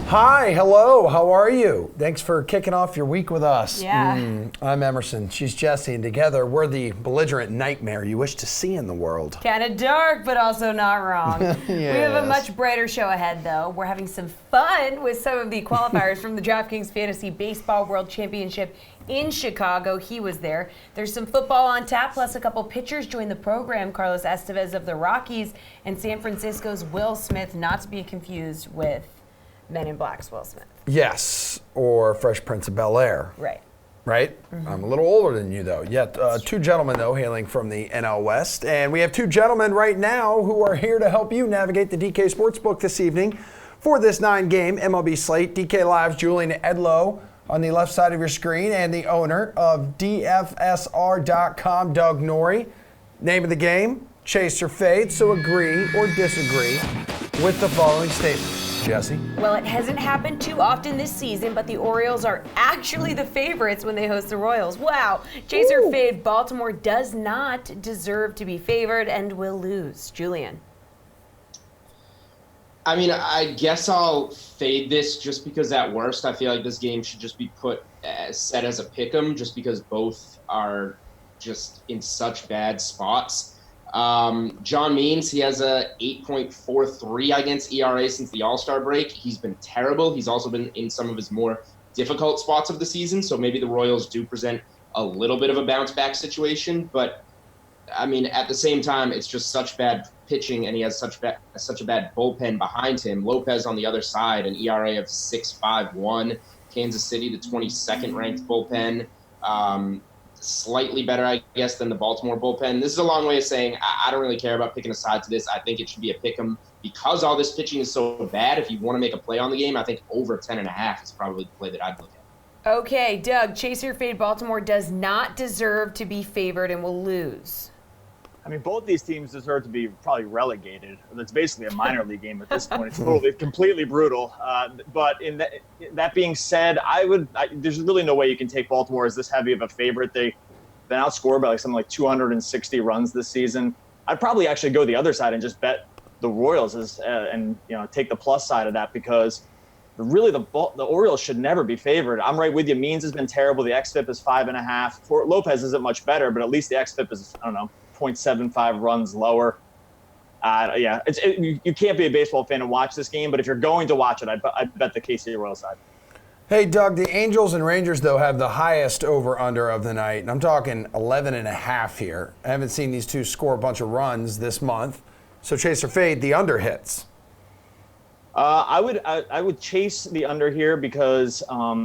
Hi, hello, how are you? Thanks for kicking off your week with us. Yeah. I'm Emerson, she's Jessie, and together we're the belligerent nightmare you wish to see in the world. Kind of dark, but also not wrong. Yes. We have a much brighter show ahead, though. We're having some fun with some of the qualifiers from the DraftKings Fantasy Baseball World Championship in Chicago. He was there. There's some football on tap, plus a couple pitchers join the program. Carlos Estevez of the Rockies and San Francisco's Will Smith, not to be confused with Men in Black's Will Smith. Yes, or Fresh Prince of Bel-Air. Right. Right? Mm-hmm. I'm a little older than you, though. Yet two gentlemen, though, hailing from the NL West. And we have two gentlemen right now who are here to help you navigate the DK Sportsbook this evening for this 9-game MLB slate. DK Live's Julian Edlow on the left side of your screen, and the owner of DFSR.com, Doug Norrie. Name of the game, Chase or Fade, so agree or disagree with the following statement. Jessie? Well, it hasn't happened too often this season, but the Orioles are actually the favorites when they host the Royals. Wow. Chaser Fade, Baltimore does not deserve to be favored and will lose. Julian? I mean, I guess I'll fade this just because at worst I feel like this game should just be set as a pick'em just because both are just in such bad spots. John Means, he has a 8.43 against ERA since the All-Star break. He's been terrible. He's also been in some of his more difficult spots of the season, so maybe the Royals do present a little bit of a bounce-back situation. But, I mean, at the same time, it's just such bad pitching, and he has such a bad bullpen behind him. Lopez on the other side, an ERA of 6.51. Kansas City, the 22nd ranked bullpen. Slightly better, I guess, than the Baltimore bullpen. This is a long way of saying I don't really care about picking a side to this. I think it should be a pick 'em because all this pitching is so bad. If you want to make a play on the game, I think over 10.5 is probably the play that I'd look at. Okay, Doug, Chaser Fade Baltimore does not deserve to be favored and will lose. I mean, both these teams deserve to be probably relegated. It's basically a minor league game at this point. It's completely brutal. But in that being said, there's really no way you can take Baltimore as this heavy of a favorite. They've been outscored by something like 260 runs this season. I'd probably actually go the other side and just bet the Royals and take the plus side of that because really the Orioles should never be favored. I'm right with you. Means has been terrible. The xFIP is 5.5. Lopez isn't much better, but at least the xFIP is 0.75 runs lower. You can't be a baseball fan and watch this game, but if you're going to watch it, I'd bet the KC Royals side. Hey, Doug, the Angels and Rangers, though, have the highest over-under of the night, and I'm talking 11.5 here. I haven't seen these two score a bunch of runs this month, so chase or fade, the under hits. I would chase the under here because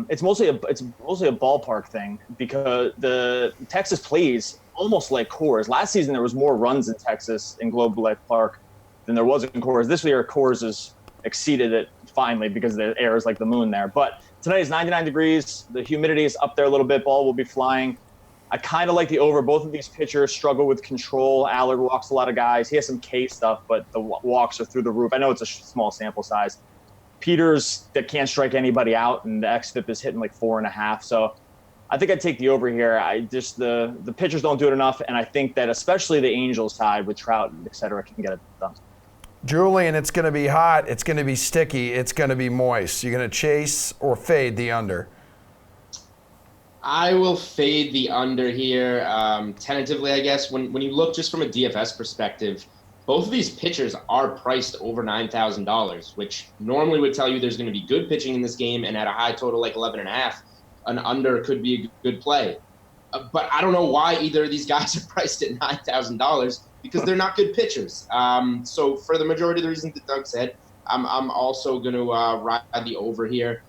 it's mostly a ballpark thing because the Texas plays almost like Coors. Last season there was more runs in Texas in Globe Life Park than there was in Coors. This year Coors has exceeded it finally because the air is like the moon there. But tonight is 99 degrees. The humidity is up there a little bit. Ball will be flying. I kind of like the over. Both of these pitchers struggle with control. Allard walks a lot of guys. He has some K stuff, but the walks are through the roof. I know it's a small sample size. Peters that can't strike anybody out, and the xFIP is hitting like 4.5. So I think I'd take the over here. The pitchers don't do it enough, and I think that especially the Angels side with Trout, et cetera, can get it done. Julian, it's going to be hot. It's going to be sticky. It's going to be moist. You're going to chase or fade the under? I will fade the under here tentatively, I guess. When you look just from a DFS perspective, both of these pitchers are priced over $9,000, which normally would tell you there's going to be good pitching in this game, and at a high total like 11.5, an under could be a good play. But I don't know why either of these guys are priced at $9,000 because they're not good pitchers. So for the majority of the reasons that Doug said, I'm also going to ride the over here.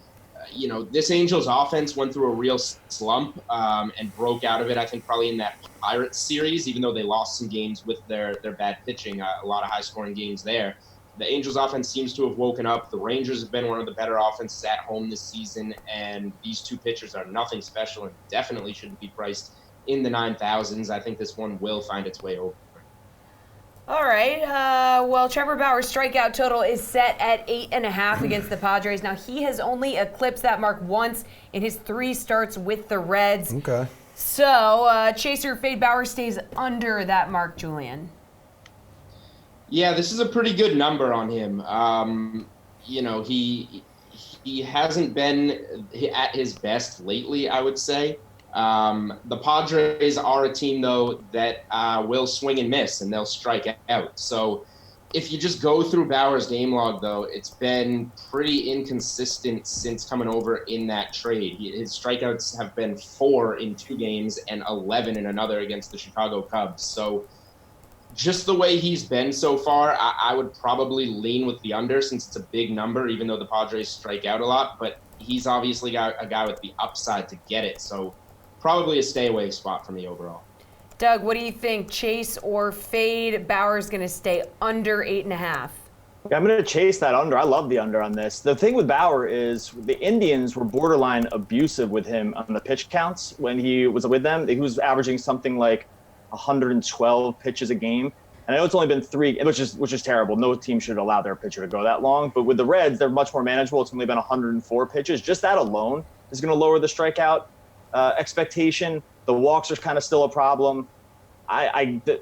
This Angels offense went through a real slump and broke out of it, I think, probably in that Pirates series, even though they lost some games with their bad pitching, a lot of high-scoring games there. The Angels offense seems to have woken up. The Rangers have been one of the better offenses at home this season, and these two pitchers are nothing special and definitely shouldn't be priced in the 9,000s. I think this one will find its way over. All right. Well, Trevor Bauer's strikeout total is set at 8.5 against the Padres. Now, he has only eclipsed that mark once in his 3 starts with the Reds. Okay. So, Chaser Fade Bauer stays under that mark, Julian. Yeah, this is a pretty good number on him. he hasn't been at his best lately, I would say. The Padres are a team, though, that will swing and miss, and they'll strike out. So if you just go through Bauer's game log, though, it's been pretty inconsistent since coming over in that trade. His strikeouts have been 4 in 2 games and 11 in another against the Chicago Cubs. So just the way he's been so far, I would probably lean with the under since it's a big number, even though the Padres strike out a lot. But he's obviously got a guy with the upside to get it. So probably a stay-away spot for me overall. Doug, what do you think? Chase or fade? Bauer's going to stay under 8.5. Yeah, I'm going to chase that under. I love the under on this. The thing with Bauer is the Indians were borderline abusive with him on the pitch counts when he was with them. He was averaging something like 112 pitches a game. And I know it's only been 3, which is terrible. No team should allow their pitcher to go that long. But with the Reds, they're much more manageable. It's only been 104 pitches. Just that alone is going to lower the strikeout expectation. The walks are kind of still a problem.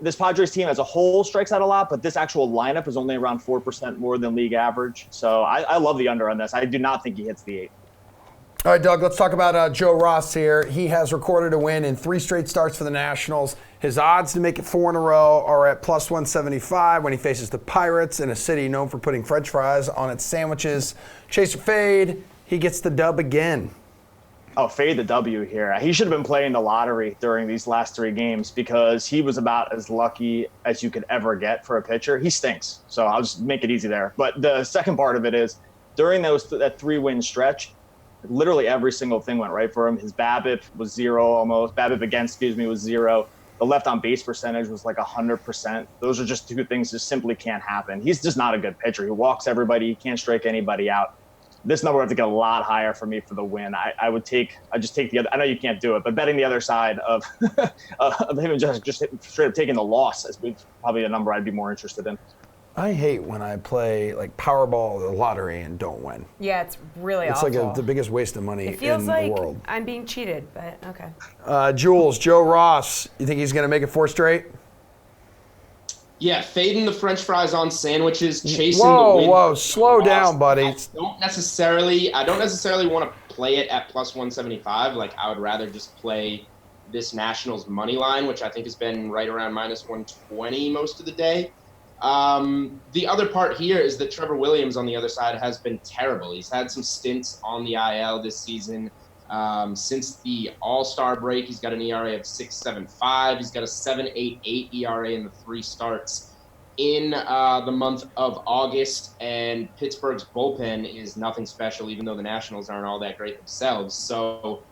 This Padres team as a whole strikes out a lot, but this actual lineup is only around 4% more than league average. So I love the under on this. I do not think he hits the 8. All right, Doug, let's talk about Joe Ross here. He has recorded a win in 3 straight starts for the Nationals. His odds to make it 4 in a row are at plus 175 when he faces the Pirates in a city known for putting French fries on its sandwiches. Chase or fade, he gets the dub again. Oh, fade the W here. He should have been playing the lottery during these last 3 games because he was about as lucky as you could ever get for a pitcher. He stinks, so I'll just make it easy there. But the second part of it is during that 3-win stretch, literally every single thing went right for him. His BABIP was 0 almost. BABIP against, was 0. The left on base percentage was like 100%. Those are just 2 things that simply can't happen. He's just not a good pitcher. He walks everybody. He can't strike anybody out. This number would have to get a lot higher for me for the win. I just take the other. I know you can't do it, but betting the other side of him just straight up taking the loss is probably a number I'd be more interested in. I hate when I play like Powerball or the lottery and don't win. Yeah, it's really It's awful. like the biggest waste of money it feels in like the world. I'm being cheated, but okay. Jules, Joe Ross, you think he's going to make it 4 straight? Yeah, fading the French fries on sandwiches, chasing the win. Whoa, slow down, buddy. I don't necessarily want to play it at plus 175. Like, I would rather just play this Nationals money line, which I think has been right around minus 120 most of the day. The other part here is that Trevor Williams on the other side has been terrible. He's had some stints on the IL this season. Since the All-Star break, he's got an ERA of 6.75. He's got a 7.88 ERA in the 3 starts in the month of August. And Pittsburgh's bullpen is nothing special, even though the Nationals aren't all that great themselves. So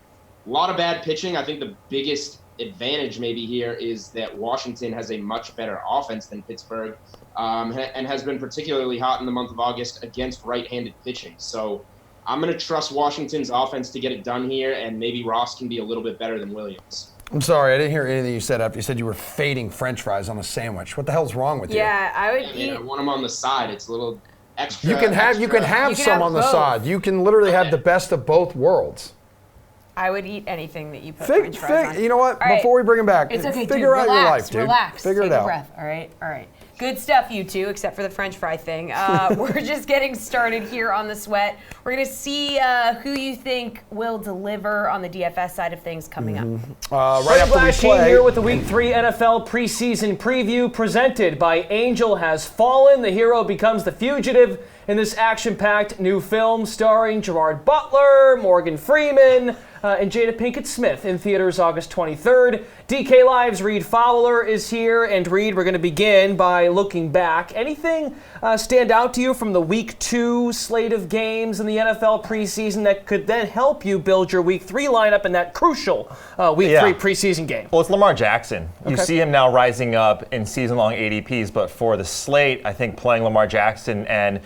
a lot of bad pitching. I think the biggest advantage maybe here is that Washington has a much better offense than Pittsburgh and has been particularly hot in the month of August against right-handed pitching. So I'm going to trust Washington's offense to get it done here, and maybe Ross can be a little bit better than Williams. I'm sorry, I didn't hear anything you said after you said you were fading French fries on a sandwich. What the hell's wrong with you? Yeah, I would eat. I want them on the side. It's a little extra. You can have some on the side. You can literally have the best of both worlds. I would eat anything that you put French fries on. You know what? All right. Before we bring him back, it's okay, figure out your life, dude. Relax. Figure Take it out. A breath. All right. Good stuff, you two, except for the French fry thing. We're just getting started here on the Sweat. We're going to see who you think will deliver on the DFS side of things coming up. Right after we play. Here with the Week 3 NFL preseason preview presented by Angel Has Fallen. The hero becomes the fugitive in this action-packed new film starring Gerard Butler, Morgan Freeman, and Jada Pinkett Smith in theaters August 23rd. DK Live's Reed Fowler is here. And Reed, we're going to begin by looking back. Anything stand out to you from the Week 2 slate of games in the NFL preseason that could then help you build your Week 3 lineup in that crucial Week 3 preseason game? Well, it's Lamar Jackson. You see him now rising up in season-long ADPs, but for the slate, I think playing Lamar Jackson and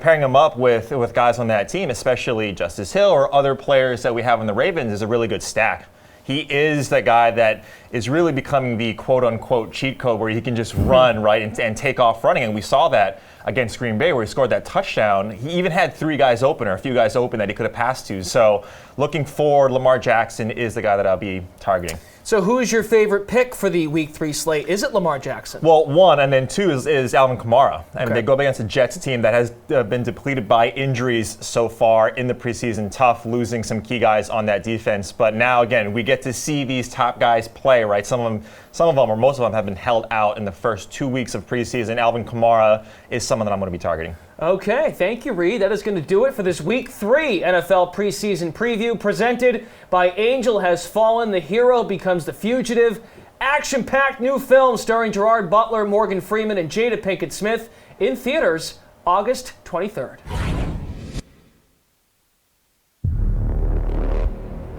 pairing him up with guys on that team, especially Justice Hill or other players that we have on the Ravens, is a really good stack. He is the guy that is really becoming the quote-unquote cheat code where he can just run, right, and take off running. And we saw that against Green Bay where he scored that touchdown. He even had 3 guys open or a few guys open that he could have passed to. So looking for Lamar Jackson is the guy that I'll be targeting. So who is your favorite pick for the Week 3 slate? Is it Lamar Jackson? Well, one, and then two is Alvin Kamara. And they go up against a Jets team that has been depleted by injuries so far in the preseason. Tough losing some key guys on that defense. But now, again, we get to see these top guys play, right? Some of them, or most of them, have been held out in the first 2 weeks of preseason. Alvin Kamara is someone that I'm going to be targeting. Okay, thank you, Reed. That is going to do it for this Week 3 NFL preseason preview presented by Angel Has Fallen. The hero becomes the fugitive. Action-packed new film starring Gerard Butler, Morgan Freeman, and Jada Pinkett Smith in theaters August 23rd.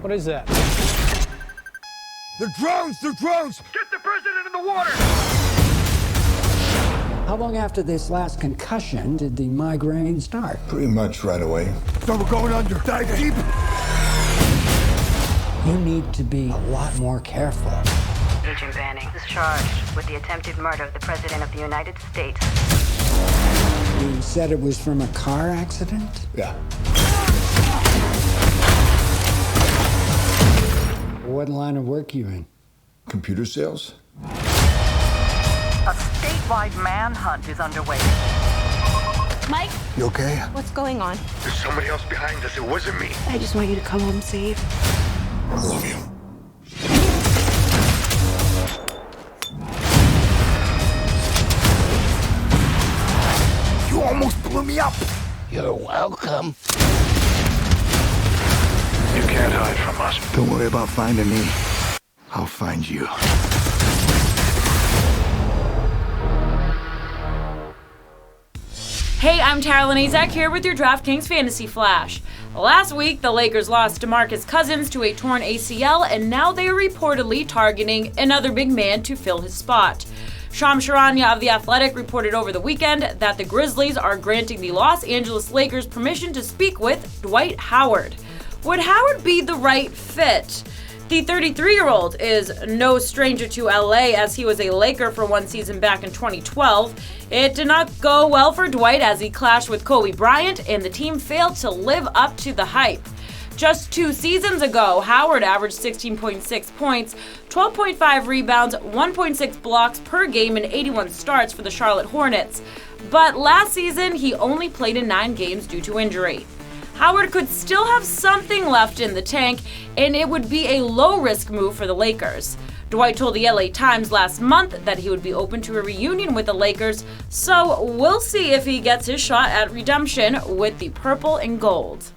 What is that? They're drones! They're drones! Get the president in the water! How long after this last concussion did the migraine start? Pretty much right away. So we're going under. Dive deep. You need to be a lot more careful. Agent Banning is charged with the attempted murder of the President of the United States. You said it was from a car accident? Yeah. What line of work you in? Computer sales? A statewide manhunt is underway. Mike? You okay? What's going on? There's somebody else behind us. It wasn't me. I just want you to come home safe. I love you. You almost blew me up. You're welcome. You can't hide from us. Don't worry about finding me. I'll find you. Hey, I'm Tara Lanezak here with your DraftKings Fantasy Flash. Last week, the Lakers lost DeMarcus Cousins to a torn ACL, and now they are reportedly targeting another big man to fill his spot. Shams Charania of The Athletic reported over the weekend that the Grizzlies are granting the Los Angeles Lakers permission to speak with Dwight Howard. Would Howard be the right fit? The 33-year-old is no stranger to LA, as he was a Laker for one season back in 2012. It did not go well for Dwight as he clashed with Kobe Bryant, and the team failed to live up to the hype. Just 2 seasons ago, Howard averaged 16.6 points, 12.5 rebounds, 1.6 blocks per game in 81 starts for the Charlotte Hornets. But last season, he only played in 9 games due to injury. Howard could still have something left in the tank, and it would be a low-risk move for the Lakers. Dwight told the LA Times last month that he would be open to a reunion with the Lakers, so we'll see if he gets his shot at redemption with the purple and gold.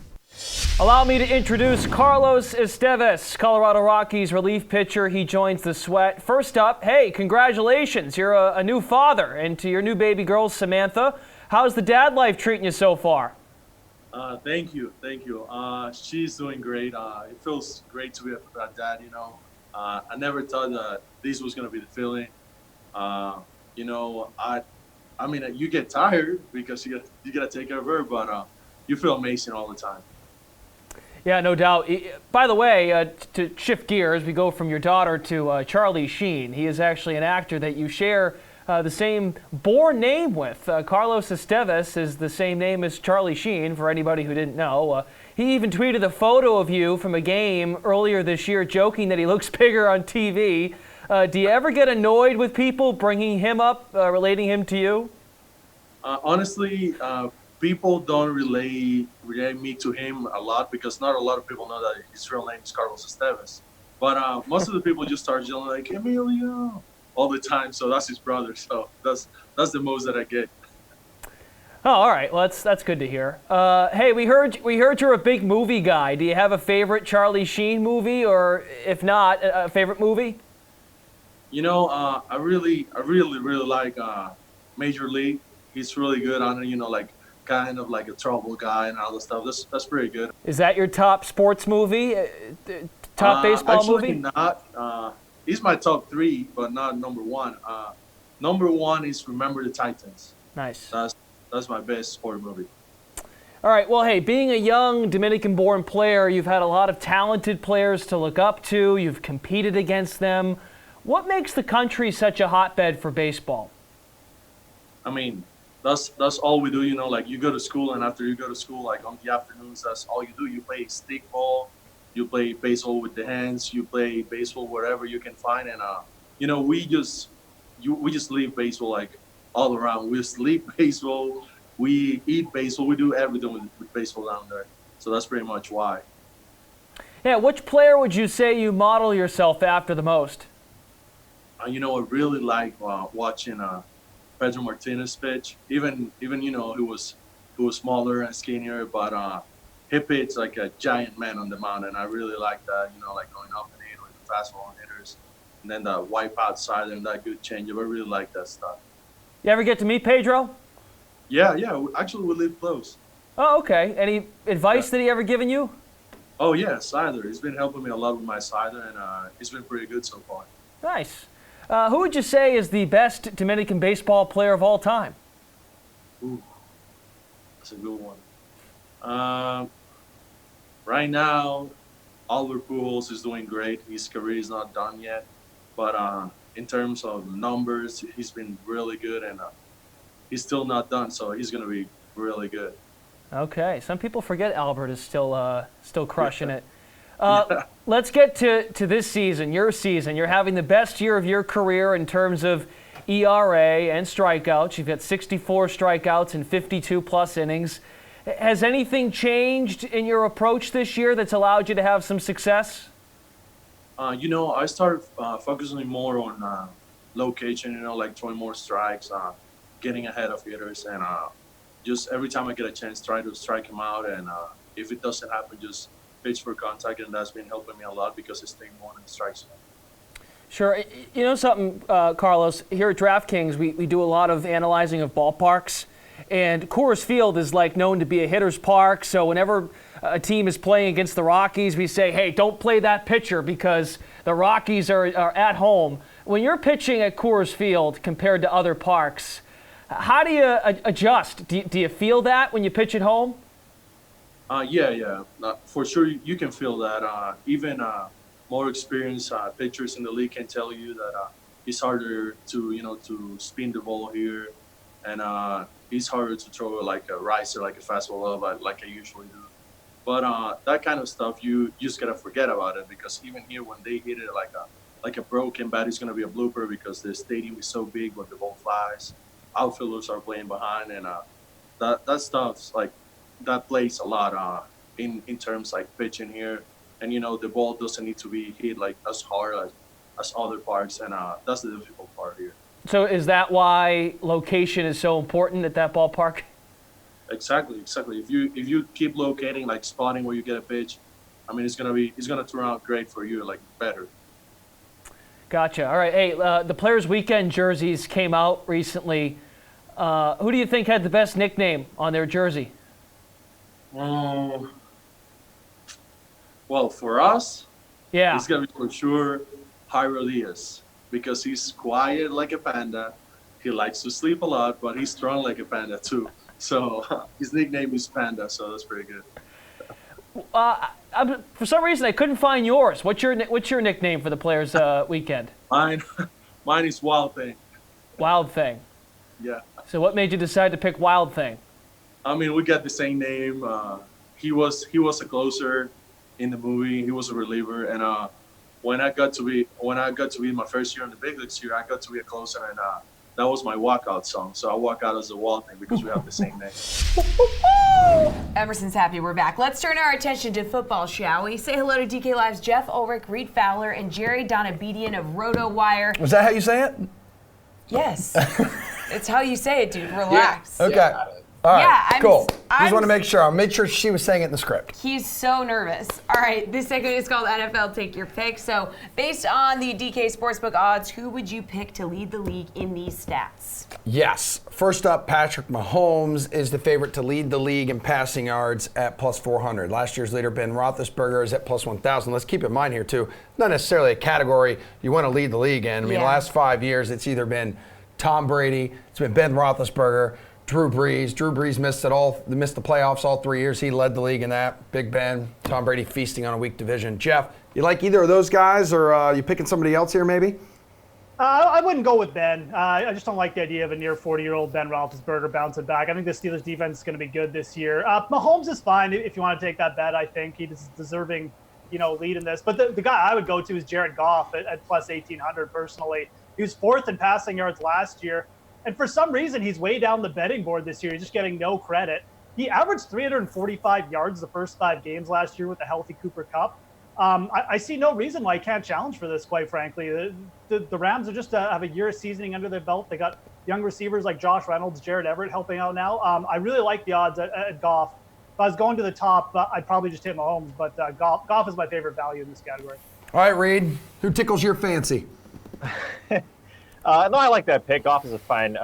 Allow me to introduce Carlos Estevez, Colorado Rockies relief pitcher. He joins the Sweat. First up, hey, congratulations. You're a new father, and to your new baby girl, Samantha. How's the dad life treating you so far? Thank you. She's doing great. It feels great to be a dad, I never thought that this was going to be the feeling. You get tired because you got to take care of her, but you feel amazing all the time. Yeah, no doubt. By the way, to shift gears, we go from your daughter to Charlie Sheen. He is actually an actor that you share the same born name with. Carlos Estevez is the same name as Charlie Sheen, for anybody who didn't know. He even tweeted a photo of you from a game earlier this year, joking that he looks bigger on TV. Do you ever get annoyed with people bringing him up, relating him to you? Honestly, people don't relate me to him a lot because not a lot of people know that his real name is Carlos Estevez. But most of the people just start yelling like, Emilio, all the time. So that's his brother. So that's the most that I get. Oh, all right. Well, that's good to hear. Hey, we heard you're a big movie guy. Do you have a favorite Charlie Sheen movie, or if not, a favorite movie? I really like Major League. He's really good on it. Like kind of like a trouble guy and all the stuff. That's pretty good. Is that your top sports movie? Top baseball movie? Not. He's my top 3, but not number 1. Number 1 is Remember the Titans. Nice. That's my best sport movie. All right. Well, hey, being a young Dominican-born player, you've had a lot of talented players to look up to. You've competed against them. What makes the country such a hotbed for baseball? I mean, that's all we do. Like you go to school, and after you go to school, like on the afternoons, that's all you do. You play stick ball, you play baseball with the hands, you play baseball wherever you can find, and we just leave baseball like all around. We sleep baseball, we eat baseball, we do everything with baseball down there. So that's pretty much why. Yeah, which player would you say you model yourself after the most? I really like watching Pedro Martinez pitch. Even he was smaller and skinnier, but he pitched like a giant man on the mound, and I really like that. Like going up and in with the fastball hitters, and then the wipe outside and that good changeup. I really like that stuff. You ever get to meet Pedro? Yeah. Actually, we live close. Oh, okay. Any advice that he ever given you? Oh yeah, slider. He's been helping me a lot with my slider, and he's been pretty good so far. Nice. Who would you say is the best Dominican baseball player of all time? Ooh, that's a good one. Right now, Albert Pujols is doing great. His career is not done yet, but in terms of numbers, he's been really good, and he's still not done, so he's going to be really good. Okay, some people forget Albert is still crushing it. Let's get to this season, your season. You're having the best year of your career in terms of ERA and strikeouts. You've got 64 strikeouts and 52-plus innings. Has anything changed in your approach this year that's allowed you to have some success? I started focusing more on location, like throwing more strikes, getting ahead of hitters, and just every time I get a chance, try to strike him out. And if it doesn't happen, just pitch for contact, and that's been helping me a lot because it's staying more in the strike zone. Sure. You know something, Carlos? Here at DraftKings, we do a lot of analyzing of ballparks. And Coors Field is known to be a hitter's park. So whenever a team is playing against the Rockies, we say, hey, don't play that pitcher because the Rockies are at home. When you're pitching at Coors Field compared to other parks, how do you adjust? Do you feel that when you pitch at home? Yeah. For sure, you can feel that. Even more experienced pitchers in the league can tell you that it's harder to spin the ball here, and it's harder to throw like a riser, like a fastball up, like I usually do. But that kind of stuff, you just gotta forget about it, because even here, when they hit it like a broken bat, it's gonna be a blooper because the stadium is so big when the ball flies. Outfielders are playing behind, and that stuff's that plays a lot in terms pitching here. And the ball doesn't need to be hit as hard as other parks, and that's the difficult part here. So is that why location is so important at that ballpark? Exactly. If you keep locating, spotting where you get a pitch, it's gonna turn out great for you, better. Gotcha. All right. Hey, the Players Weekend jerseys came out recently. Who do you think had the best nickname on their jersey? Well, for us, it's gonna be for sure Jairo Diaz, because he's quiet like a panda. He likes to sleep a lot, but he's strong like a panda too. So his nickname is Panda, so that's pretty good. For some reason, I couldn't find yours. What's your nickname for the Players Weekend? Mine is Wild Thing. Wild Thing. Yeah. So what made you decide to pick Wild Thing? We got the same name. He was a closer in the movie. He was a reliever, and when I got to be my first year in the big leagues here, I got to be a closer, and that was my walkout song. So I walk out as the Wild Thing because we have the same name. Emerson's happy we're back. Let's turn our attention to football, shall we? Say hello to DK Live's Jeff Ulrich, Reed Fowler, and Jerry Donabedian of RotoWire. Was that how you say it? Yes. It's how you say it, dude. Relax. Yeah. Okay. All right, cool. Just want to make sure. I'll make sure she was saying it in the script. He's so nervous. All right, this segment is called NFL Take Your Pick. So, based on the DK Sportsbook odds, who would you pick to lead the league in these stats? Yes. First up, Patrick Mahomes is the favorite to lead the league in passing yards at plus 400. Last year's leader, Ben Roethlisberger, is at plus 1,000. Let's keep in mind here, too, not necessarily a category you want to lead the league in. The last 5 years, it's either been Tom Brady, it's been Ben Roethlisberger, Drew Brees. Drew Brees missed the playoffs all 3 years. He led the league in that. Big Ben, Tom Brady feasting on a weak division. Jeff, you like either of those guys, or you picking somebody else here maybe? I wouldn't go with Ben. I just don't like the idea of a near 40-year-old Ben Roethlisberger bouncing back. I think the Steelers defense is going to be good this year. Mahomes is fine if you want to take that bet. I think he's deserving lead in this. But the guy I would go to is Jared Goff at plus 1,800 personally. He was 4th in passing yards last year. And for some reason, he's way down the betting board this year. He's just getting no credit. He averaged 345 yards the first 5 games last year with a healthy Cooper Kupp. I see no reason why he can't challenge for this, quite frankly. The Rams are just have a year of seasoning under their belt. They got young receivers like Josh Reynolds, Jared Everett helping out now. I really like the odds at Goff. If I was going to the top, I'd probably just hit Mahomes, but Goff is my favorite value in this category. All right, Reed, who tickles your fancy? No, I like that pick. Goff is a fine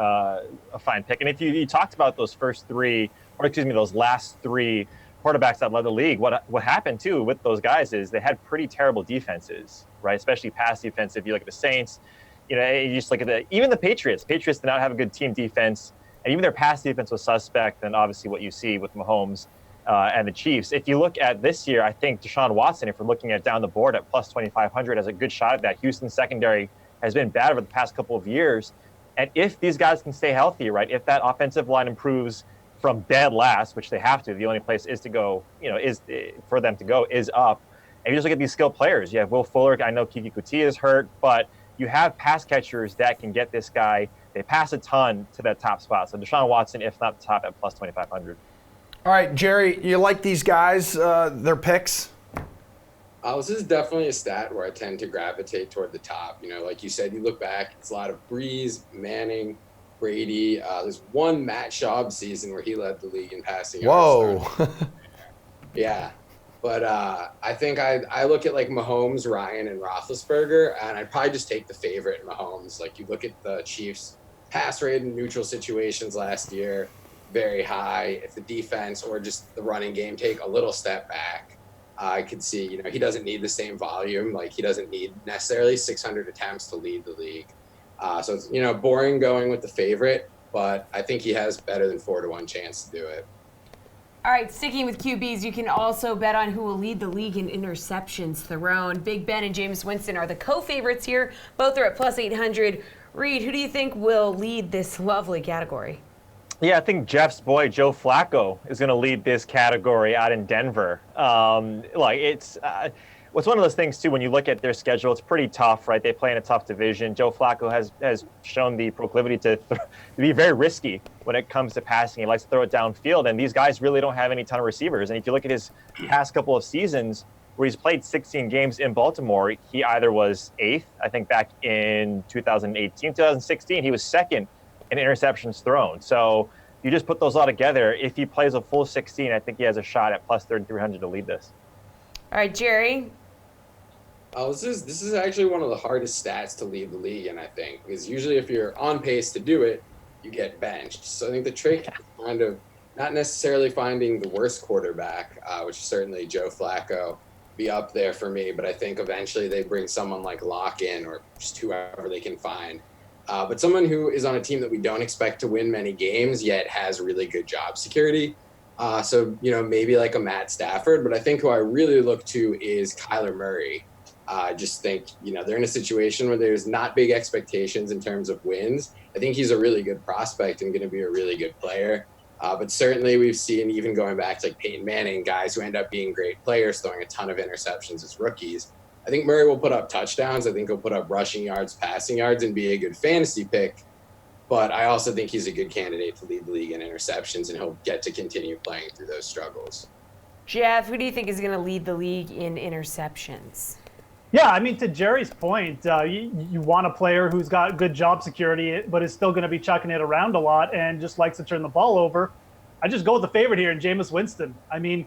pick. And if you talked about those those last 3 quarterbacks that led the league, what happened too with those guys is they had pretty terrible defenses, right? Especially pass defense. If you look at the Saints, you just look at even the Patriots. Patriots did not have a good team defense, and even their pass defense was suspect. And obviously, what you see with Mahomes and the Chiefs. If you look at this year, I think Deshaun Watson, if we're looking at down the board at plus 2,500, has a good shot at that. Houston secondary has been bad over the past couple of years, and if these guys can stay healthy, right? If that offensive line improves from dead last, which they have to, the only place is to go, is for them to go is up. And you just look at these skilled players. You have Will Fuller. I know Kiki Kuti is hurt, but you have pass catchers that can get this guy. They pass a ton to that top spot. So Deshaun Watson, if not the top, at plus 2,500. All right, Jerry, you like these guys, their picks? This is definitely a stat where I tend to gravitate toward the top. Like you said, you look back, it's a lot of Breeze, Manning, Brady. There's one Matt Schaub season where he led the league in passing yards. Whoa. Yeah. But I think I look at like Mahomes, Ryan, and Roethlisberger, and I'd probably just take the favorite, Mahomes. Like you look at the Chiefs' pass rate in neutral situations last year, very high. If the defense or just the running game take a little step back, I could see, he doesn't need the same volume. Like he doesn't need necessarily 600 attempts to lead the league. So it's, boring going with the favorite, but I think he has better than 4-1 chance to do it. All right, sticking with QBs, you can also bet on who will lead the league in interceptions thrown. Big Ben and Jameis Winston are the co-favorites here. Both are at plus 800. Reed, who do you think will lead this lovely category? Yeah, I think Jeff's boy, Joe Flacco, is going to lead this category out in Denver. It's one of those things, too, when you look at their schedule, it's pretty tough, right? They play in a tough division. Joe Flacco has shown the proclivity to be very risky when it comes to passing. He likes to throw it downfield, and these guys really don't have any ton of receivers. And if you look at his past couple of seasons where he's played 16 games in Baltimore, he either was 8th, I think back in 2018, 2016, he was 2nd in interceptions thrown. So you just put those all together. If he plays a full 16, I think he has a shot at plus 3,300 to lead this. All right, Jerry. This is actually one of the hardest stats to lead the league in, I think, because usually if you're on pace to do it, you get benched. So I think the trick is kind of not necessarily finding the worst quarterback, which is certainly Joe Flacco, be up there for me, but I think eventually they bring someone like Locke in or just whoever they can find. But someone who is on a team that we don't expect to win many games yet has really good job security. So maybe like a Matt Stafford, but I think who I really look to is Kyler Murray. I just think, they're in a situation where there's not big expectations in terms of wins. I think he's a really good prospect and going to be a really good player. But certainly we've seen, even going back to like Peyton Manning, guys who end up being great players throwing a ton of interceptions as rookies. I think Murray will put up touchdowns. I think he'll put up rushing yards, passing yards, and be a good fantasy pick. But I also think he's a good candidate to lead the league in interceptions, and he'll get to continue playing through those struggles. Jeff, who do you think is going to lead the league in interceptions? Yeah, I mean, to Jerry's point, you want a player who's got good job security, but is still going to be chucking it around a lot and just likes to turn the ball over. I just go with the favorite here in Jameis Winston. I mean,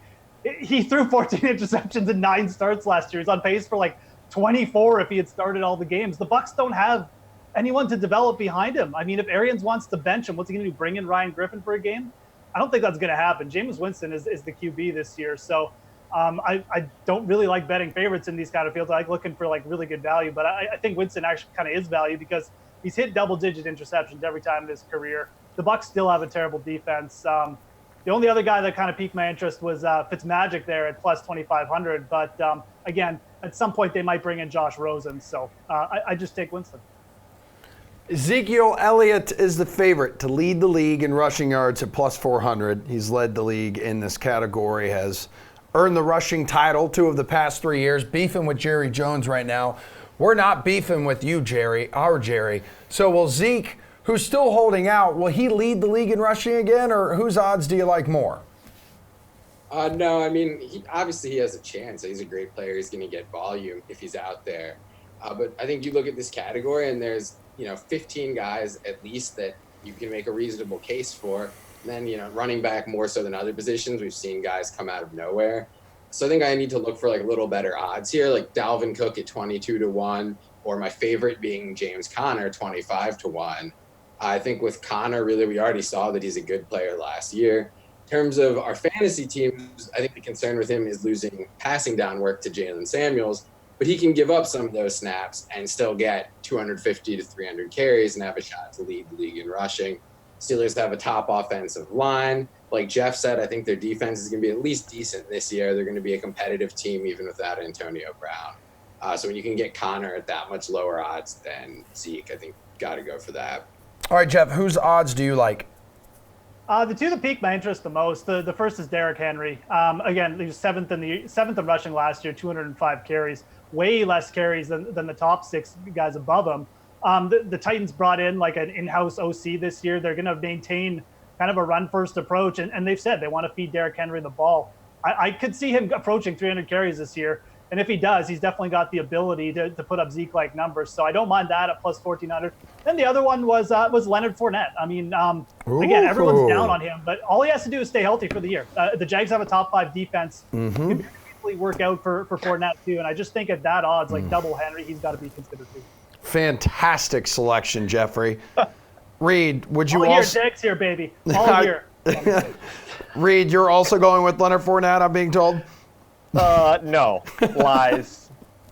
he threw 14 interceptions in 9 starts last year. He's on pace for like 24 if he had started all the games. The Bucs don't have anyone to develop behind him. I mean, if Arians wants to bench him, what's he going to do, bring in Ryan Griffin for a game? I don't think that's going to happen. Jameis Winston is the QB this year, so I don't really like betting favorites in these kind of fields. I like looking for like really good value, but I think Winston actually kind of is value because he's hit double-digit interceptions every time in his career. The Bucs still have a terrible defense. The only other guy that kind of piqued my interest was Fitzmagic there at plus 2,500. But again, at some point they might bring in Josh Rosen. So I just take Winston. Ezekiel Elliott is the favorite to lead the league in rushing yards at plus 400. He's led the league in this category, has earned the rushing title 2 of the past 3 years, beefing with Jerry Jones right now. We're not beefing with you, Jerry, our Jerry. So will Zeke, who's still holding out, will he lead the league in rushing again, or whose odds do you like more? No, I mean, obviously he has a chance. He's a great player. He's going to get volume if he's out there. But I think you look at this category and there's, 15 guys at least that you can make a reasonable case for. And then, running back more so than other positions, we've seen guys come out of nowhere. So I think I need to look for like a little better odds here, like Dalvin Cook at 22-1, or my favorite being James Conner, 25-1. I think with Conner, really, we already saw that he's a good player last year. In terms of our fantasy teams, I think the concern with him is losing passing down work to Jalen Samuels, but he can give up some of those snaps and still get 250 to 300 carries and have a shot to lead the league in rushing. Steelers have a top offensive line. Like Jeff said, I think their defense is going to be at least decent this year. They're going to be a competitive team even without Antonio Brown. So when you can get Conner at that much lower odds than Zeke, I think got to go for that. All right, Jeff, whose odds do you like? The two that piqued my interest the most, the first is Derrick Henry. Again, he was seventh in rushing last year, 205 carries, way less carries than the top 6 guys above him. The Titans brought in like an in-house OC this year. They're going to maintain kind of a run-first approach, and they've said they want to feed Derrick Henry the ball. I could see him approaching 300 carries this year, and if he does, he's definitely got the ability to put up Zeke-like numbers. So I don't mind that at plus 1,400. Then the other one was Leonard Fournette. I mean, again, everyone's down on him, but all he has to do is stay healthy for the year. The Jags have a top 5 defense. Mm-hmm. It can easily work out for Fournette too, and I just think at that odds, like double Henry, he's got to be considered too. Fantastic selection, Jeffrey. Reed, would you all also? All year, Jags here, baby. All year. Reed, you're also going with Leonard Fournette, I'm being told? No. Lies.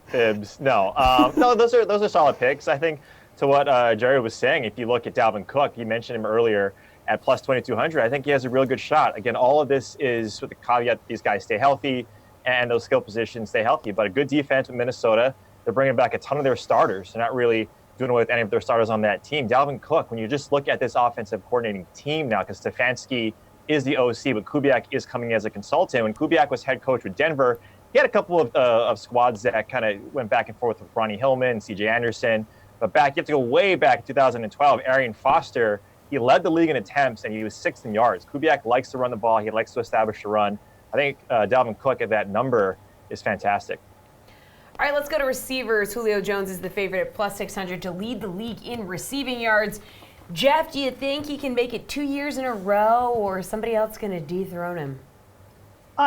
Fibs. No. No, those are solid picks. I think to what Jerry was saying, if you look at Dalvin Cook, you mentioned him earlier at plus 2,200. I think he has a real good shot. Again, all of this is with the caveat that these guys stay healthy and those skill positions stay healthy. But a good defense with Minnesota. They're bringing back a ton of their starters. They're not really doing away with any of their starters on that team. Dalvin Cook, when you just look at this offensive coordinating team now, because Stefanski is the OC, but Kubiak is coming as a consultant. When Kubiak was head coach with Denver, he had a couple of squads that kind of went back and forth with Ronnie Hillman, C.J. Anderson. But you have to go way back to 2012. Arian Foster, he led the league in attempts, and he was 6th in yards. Kubiak likes to run the ball. He likes to establish a run. I think Dalvin Cook at that number is fantastic. All right, let's go to receivers. Julio Jones is the favorite at plus 600 to lead the league in receiving yards. Jeff, do you think he can make it 2 years in a row, or is somebody else going to dethrone him?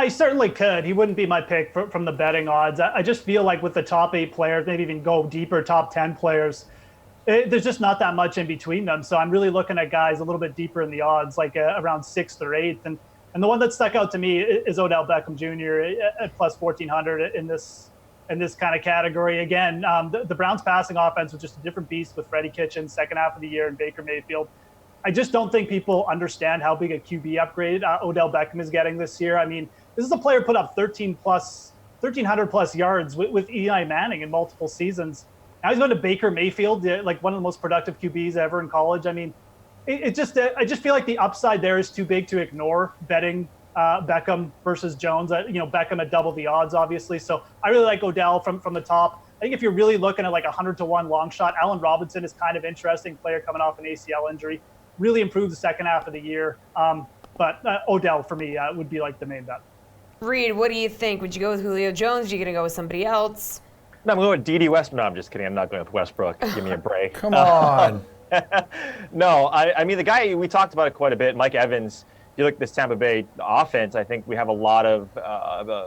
He certainly could. He wouldn't be my pick from the betting odds. I just feel like with the top 8 players, maybe even go deeper, top 10 players, there's just not that much in between them. So I'm really looking at guys a little bit deeper in the odds, like around 6th or 8th. And the one that stuck out to me is Odell Beckham Jr. at plus 1,400 in this kind of category. Again, the Browns passing offense was just a different beast with Freddie Kitchens second half of the year and Baker Mayfield. I just don't think people understand how big a QB upgrade Odell Beckham is getting this year. I mean, this is a player put up 1,300 plus yards with Eli Manning in multiple seasons. Now he's going to Baker Mayfield, like one of the most productive QBs ever in college. I mean, I just feel like the upside there is too big to ignore betting Beckham versus Jones. Beckham at double the odds, obviously. So I really like Odell from the top. I think if you're really looking at like 100-1 long shot, Allen Robinson is kind of interesting player coming off an ACL injury. Really improved the second half of the year. But Odell for me would be like the main bet. Reed, what do you think? Would you go with Julio Jones? Are you going to go with somebody else? No, I'm going with D.D. Westbrook. No, I'm just kidding. I'm not going with Westbrook. Give me a break. Come on. No, I mean, the guy, we talked about it quite a bit, Mike Evans. If you look at this Tampa Bay offense, I think we have a lot of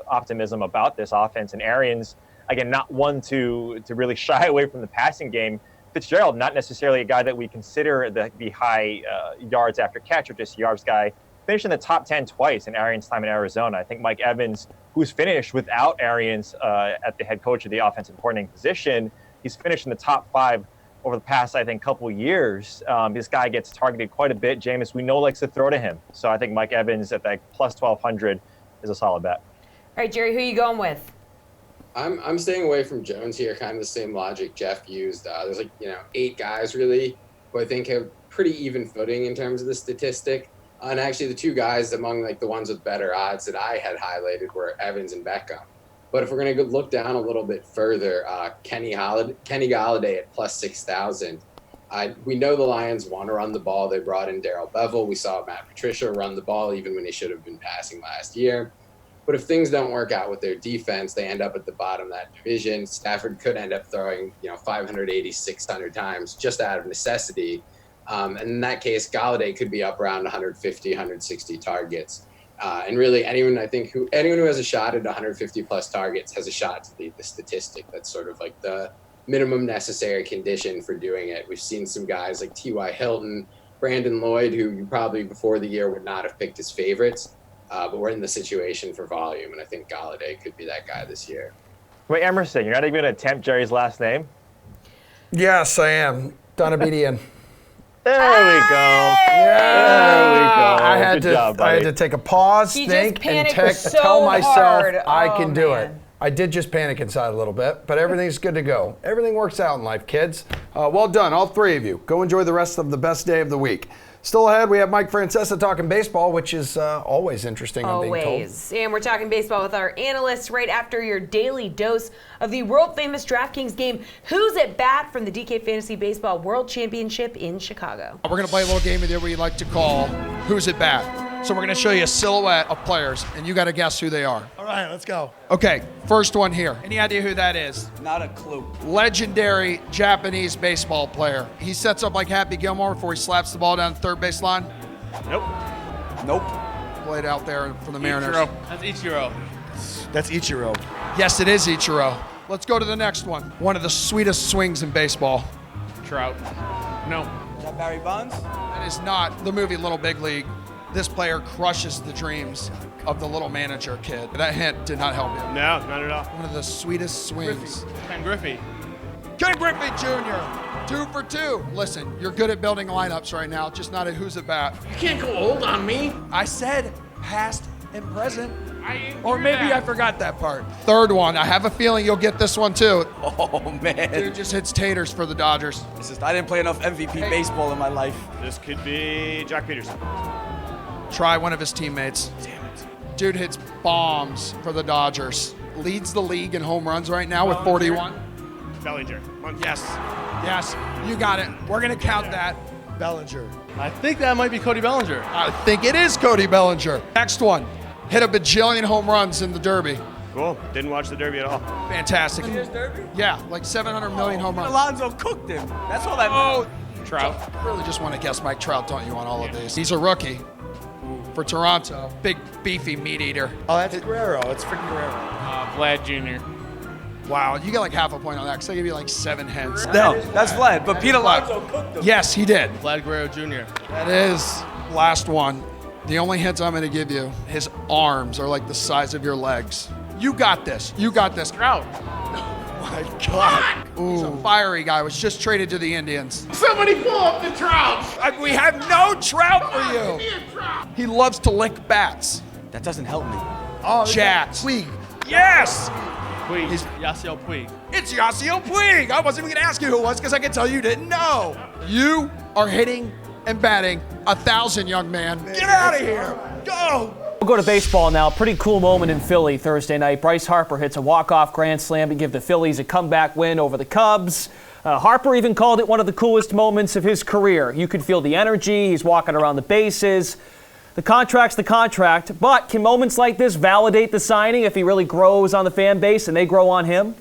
optimism about this offense. And Arians, again, not one to really shy away from the passing game. Fitzgerald, not necessarily a guy that we consider the high yards after catch or just yards guy. Finished in the top 10 twice in Arians' time in Arizona. I think Mike Evans, who's finished without Arians at the head coach of the offensive coordinating position, he's finished in the top 5 over the past, I think, couple years. This guy gets targeted quite a bit. Jameis, we know, likes to throw to him. So I think Mike Evans at that plus 1,200 is a solid bet. All right, Jerry, who are you going with? I'm staying away from Jones here, kind of the same logic Jeff used. There's 8 guys really who I think have pretty even footing in terms of the statistic. And actually, the two guys among like the ones with better odds that I had highlighted were Evans and Beckham. But if we're going to look down a little bit further, Kenny Galladay at plus 6,000. We know the Lions want to run the ball. They brought in Darrell Bevell. We saw Matt Patricia run the ball even when he should have been passing last year. But if things don't work out with their defense, they end up at the bottom of that division. Stafford could end up throwing 580, 600 times just out of necessity. And in that case, Galladay could be up around 150, 160 targets. And really, anyone who has a shot at 150 plus targets has a shot to lead the statistic. That's sort of like the minimum necessary condition for doing it. We've seen some guys like T.Y. Hilton, Brandon Lloyd, who you probably before the year would not have picked as favorites. But we're in the situation for volume, and I think Galladay could be that guy this year. Wait, Emerson, you're not even going to attempt Jerry's last name? Yes, I am. Donabedian. There we go. There we go. I had Good to take a pause, think, and tell myself I can do it. I did just panic inside a little bit, but everything's good to go. Everything works out in life, kids. Well done, all three of you. Go enjoy the rest of the best day of the week. Still ahead, we have Mike Francesa talking baseball, which is always interesting, I'm being told. Always. And we're talking baseball with our analysts right after your daily dose of the world-famous DraftKings game, Who's at Bat from the DK Fantasy Baseball World Championship in Chicago. We're going to play a little game with you we like to call Who's at Bat. So we're going to show you a silhouette of players, and you got to guess who they are. All right, let's go. Okay, first one here. Any idea who that is? Not a clue. Legendary Japanese baseball player. He sets up like Happy Gilmore before he slaps the ball down the third baseline. Nope. Played out there for the Mariners. That's Ichiro. Yes, it is Ichiro. Let's go to the next one. One of the sweetest swings in baseball. Trout. No. Is that Barry Bonds? That is not the movie Little Big League. This player crushes the dreams of the little manager kid. That hint did not help you. No, not at all. One of the sweetest swings. Ken Griffey. Ken Griffey Jr. 2 for 2. Listen, you're good at building lineups right now, just not at Who's at Bat. You can't go old on me. I said past and present. Or maybe I forgot that part. Third one. I have a feeling you'll get this one too. Oh, man. Dude just hits taters for the Dodgers. It's just I didn't play enough MVP baseball in my life. This could be Jack Peterson. Try one of his teammates. Damn it. Dude hits bombs for the Dodgers. Leads the league in home runs right now with 41. Bellinger. Yes, you got it. We're going to count that. Bellinger. I think that might be Cody Bellinger. I think it is Cody Bellinger. Next one. Hit a bajillion home runs in the Derby. Cool. Didn't watch the Derby at all. Fantastic. Derby? Yeah, like 700 million home runs. Alonso cooked him. That's all that matters. Trout. I really just want to guess Mike Trout, don't you, on all of these? He's a rookie for Toronto. Big, beefy meat eater. Oh, that's Guerrero. It's freaking Guerrero. Vlad Jr. Wow, you get like half a point on that because I give you like 7 hints. No, that's Vlad, but Pete Alonso cooked him. Yes, he did. Vlad Guerrero Jr. That is last one. The only hint I'm going to give you, his arms are like the size of your legs. You got this. You got this. Trout. My God. Ooh. He's a fiery guy. Was just traded to the Indians. Somebody pull up the Trout. We have no Trout for you. He loves to lick bats. That doesn't help me. Oh, Jats. Puig. Yes. Puig. Yasiel Puig. It's Yasiel Puig. I wasn't even going to ask you who it was because I could tell you didn't know. You are hitting and batting 1,000, young man. Get out of here. Go. We'll go to baseball now. Pretty cool moment in Philly Thursday night. Bryce Harper hits a walk-off grand slam to give the Phillies a comeback win over the Cubs. Harper even called it one of the coolest moments of his career. You could feel the energy. He's walking around the bases. The contract's the contract, but can moments like this validate the signing if he really grows on the fan base and they grow on him?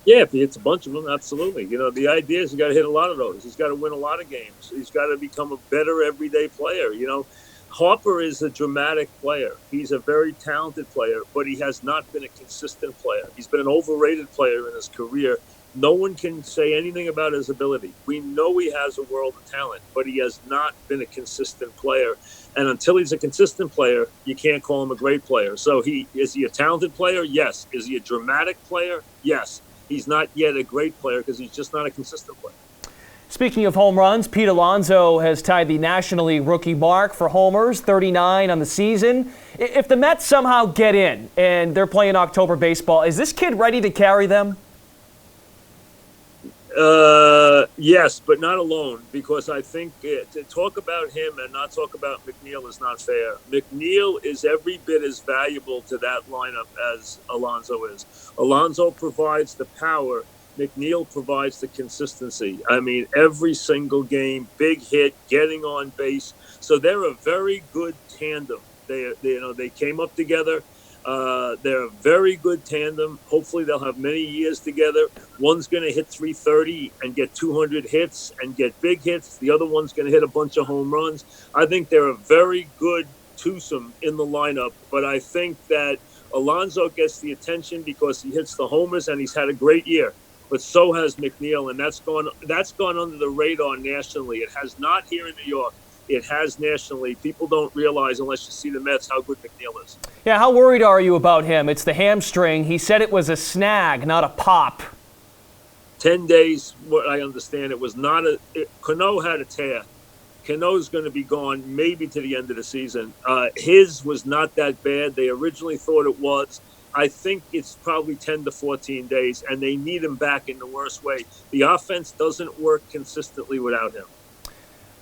Yeah, if he hits a bunch of them, absolutely. You know, the idea is you got to hit a lot of those. He's got to win a lot of games. He's got to become a better everyday player. You know, Harper is a dramatic player. He's a very talented player, but he has not been a consistent player. He's been an overrated player in his career. No one can say anything about his ability. We know he has a world of talent, but he has not been a consistent player. And until he's a consistent player, you can't call him a great player. So is he a talented player? Yes. Is he a dramatic player? Yes. He's not yet a great player because he's just not a consistent player. Speaking of home runs, Pete Alonso has tied the National League rookie mark for homers, 39 on the season. If the Mets somehow get in and they're playing October baseball, is this kid ready to carry them? Yes, but not alone, because I think to talk about him and not talk about McNeil is not fair. McNeil is every bit as valuable to that lineup as Alonso is. Alonso provides the power. McNeil provides the consistency. I mean, every single game, big hit, getting on base. So they're a very good tandem. They came up together. They're a very good tandem. Hopefully they'll have many years together. One's going to hit 330 and get 200 hits and get big hits. The other one's going to hit a bunch of home runs. I think they're a very good twosome in the lineup, but I think that Alonso gets the attention because he hits the homers and he's had a great year. But so has McNeil, and that's gone under the radar nationally. It has not here in New York. It has nationally. People don't realize, unless you see the Mets, how good McNeil is. Yeah, how worried are you about him? It's the hamstring. He said it was a snag, not a pop. 10 days, what I understand, it was not Cano had a tear. Cano's going to be gone maybe to the end of the season. His was not that bad. They originally thought it was. I think it's probably 10 to 14 days, and they need him back in the worst way. The offense doesn't work consistently without him.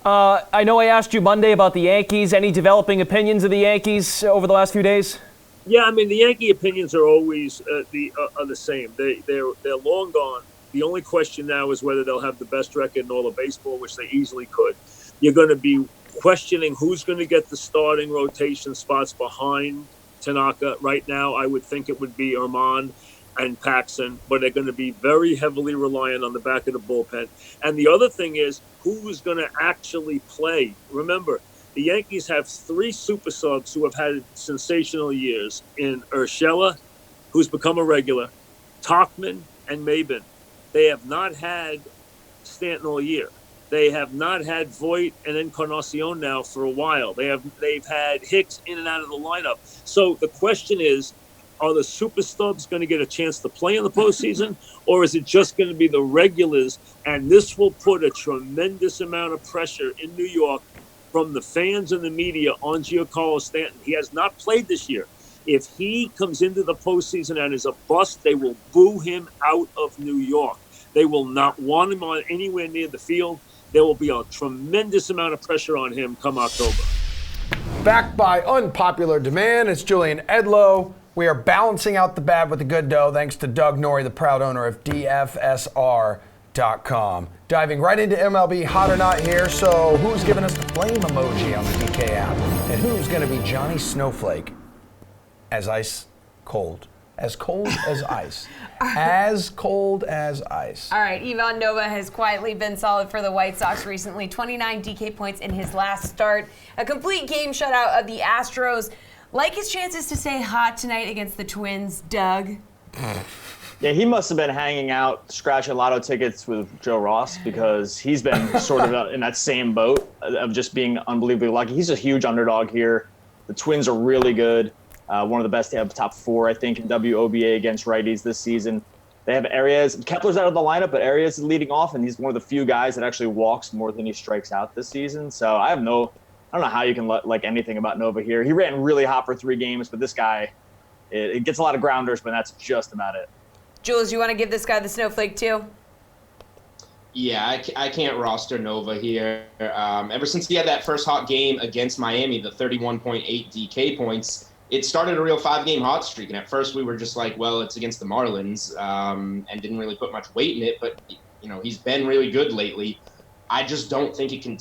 I know I asked you Monday about the Yankees. Any developing opinions of the Yankees over the last few days? Yeah, I mean, the Yankee opinions are always the same. They're long gone. The only question now is whether they'll have the best record in all of baseball, which they easily could. You're going to be questioning who's going to get the starting rotation spots behind Tanaka. Right now, I would think it would be Emerson and Paxton, but they're going to be very heavily reliant on the back of the bullpen. And the other thing is, who's going to actually play? Remember, the Yankees have 3 super subs who have had sensational years in Urshela, who's become a regular, Tauchman, and Maben. They have not had Stanton all year. They have not had Voit and Encarnacion now for a while. They've had Hicks in and out of the lineup. So the question is, are the super stubs going to get a chance to play in the postseason, or is it just going to be the regulars? And this will put a tremendous amount of pressure in New York from the fans and the media on Giancarlo Stanton. He has not played this year. If he comes into the postseason and is a bust, they will boo him out of New York. They will not want him on anywhere near the field. There will be a tremendous amount of pressure on him come October. Backed by unpopular demand, it's Julian Edlow. We are balancing out the bad with the good dough thanks to Doug Norrie, the proud owner of DFSR.com. Diving right into MLB Hot or Not here. So who's giving us the flame emoji on the DK app? And who's going to be Johnny Snowflake? As ice cold. As cold as ice. As cold as ice. All right, Ivan Nova has quietly been solid for the White Sox recently. 29 DK points in his last start. A complete game shutout of the Astros. Like his chances to stay hot tonight against the Twins, Doug? Yeah, he must have been hanging out, scratching lotto tickets with Joe Ross, because he's been sort of in that same boat of just being unbelievably lucky. He's a huge underdog here. The Twins are really good. One of the best. They have top 4, I think, in WOBA against righties this season. They have Arias. Kepler's out of the lineup, but Arias is leading off, and he's one of the few guys that actually walks more than he strikes out this season. So I don't know how you can like anything about Nova here. He ran really hot for 3 games, but this guy, it gets a lot of grounders, but that's just about it. Jules, you want to give this guy the snowflake too? Yeah, I can't roster Nova here. Ever since he had that first hot game against Miami, the 31.8 DK points, it started a real 5-game hot streak. And at first we were just like, well, it's against the Marlins, and didn't really put much weight in it. But, he's been really good lately. I just don't think it can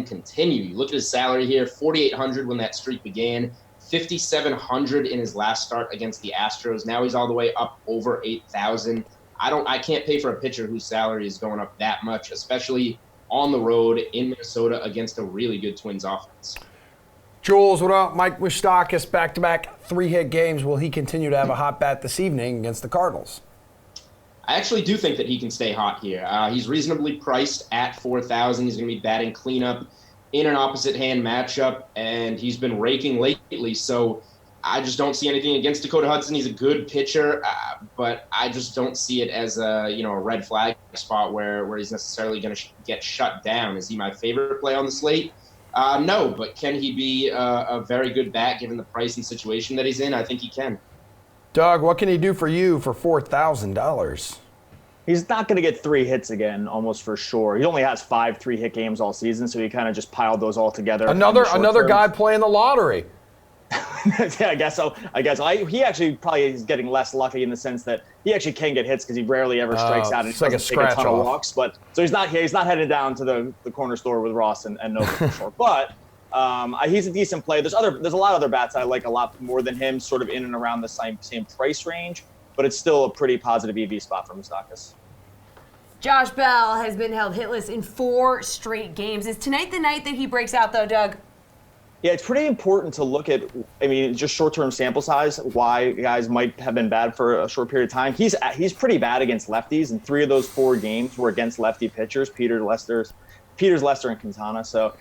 continue. You look at his salary here, $4,800 when that streak began, $5,700 in his last start against the Astros. Now he's all the way up over $8,000. I can't pay for a pitcher whose salary is going up that much, especially on the road in Minnesota against a really good Twins offense. Jules, what about Mike Moustakas, back-to-back 3-hit games? Will he continue to have a hot bat this evening against the Cardinals? I actually do think that he can stay hot here. He's reasonably priced at $4,000. He's going to be batting cleanup in an opposite-hand matchup, and he's been raking lately. So I just don't see anything against Dakota Hudson. He's a good pitcher, but I just don't see it as a red flag spot where he's necessarily going to get shut down. Is he my favorite play on the slate? No, but can he be a very good bat given the price and situation that he's in? I think he can. Doug, what can he do for you for $4,000? He's not going to get 3 hits again, almost for sure. He only has 5 3-hit games all season, so he kind of just piled those all together. Another guy playing the lottery. Yeah, I guess so. He actually probably is getting less lucky in the sense that he actually can get hits because he rarely ever strikes out and it's like a doesn't take a ton of walks. But so he's not headed down to the corner store with Ross and Nova for sure. But he's a decent play. There's a lot of other bats I like a lot more than him, sort of in and around the same price range. But it's still a pretty positive EV spot for Moustakas. Josh Bell has been held hitless in 4 straight games. Is tonight the night that he breaks out, though, Doug? Yeah, it's pretty important to look at, just short-term sample size, why guys might have been bad for a short period of time. He's pretty bad against lefties, and 3 of those 4 games were against lefty pitchers, Peters, Lester, and Quintana. So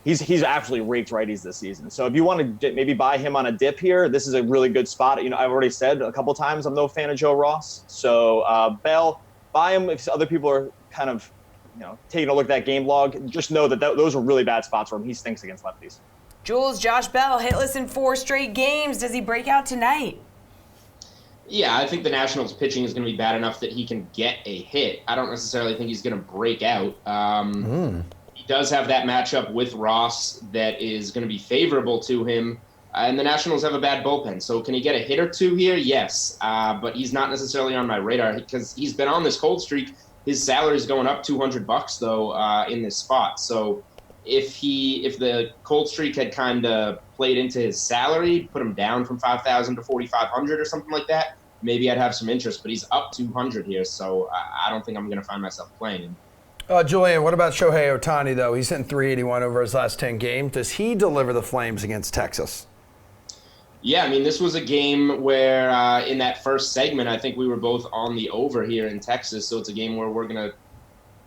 he's absolutely raked righties this season. So if you want to maybe buy him on a dip here, this is a really good spot. I've already said a couple times I'm no fan of Joe Ross. So Bell, buy him if other people are kind of, taking a look at that game log. Just know that those are really bad spots for him. He stinks against lefties. Jules, Josh Bell, hitless in 4 straight games. Does he break out tonight? Yeah, I think the Nationals' pitching is going to be bad enough that he can get a hit. I don't necessarily think he's going to break out. He does have that matchup with Ross that is going to be favorable to him, and the Nationals have a bad bullpen. So can he get a hit or 2 here? Yes, but he's not necessarily on my radar because he's been on this cold streak. His salary is going up $200 though in this spot. So if the cold streak had kind of played into his salary, put him down from $5,000 to $4,500 or something like that, maybe I'd have some interest. But he's up $200 here, so I don't think I'm going to find myself playing him. Julian, what about Shohei Ohtani, though? He's hitting .381 over his last 10 games. Does he deliver the Flames against Texas? Yeah, this was a game where in that first segment, I think we were both on the over here in Texas. So it's a game where we're going to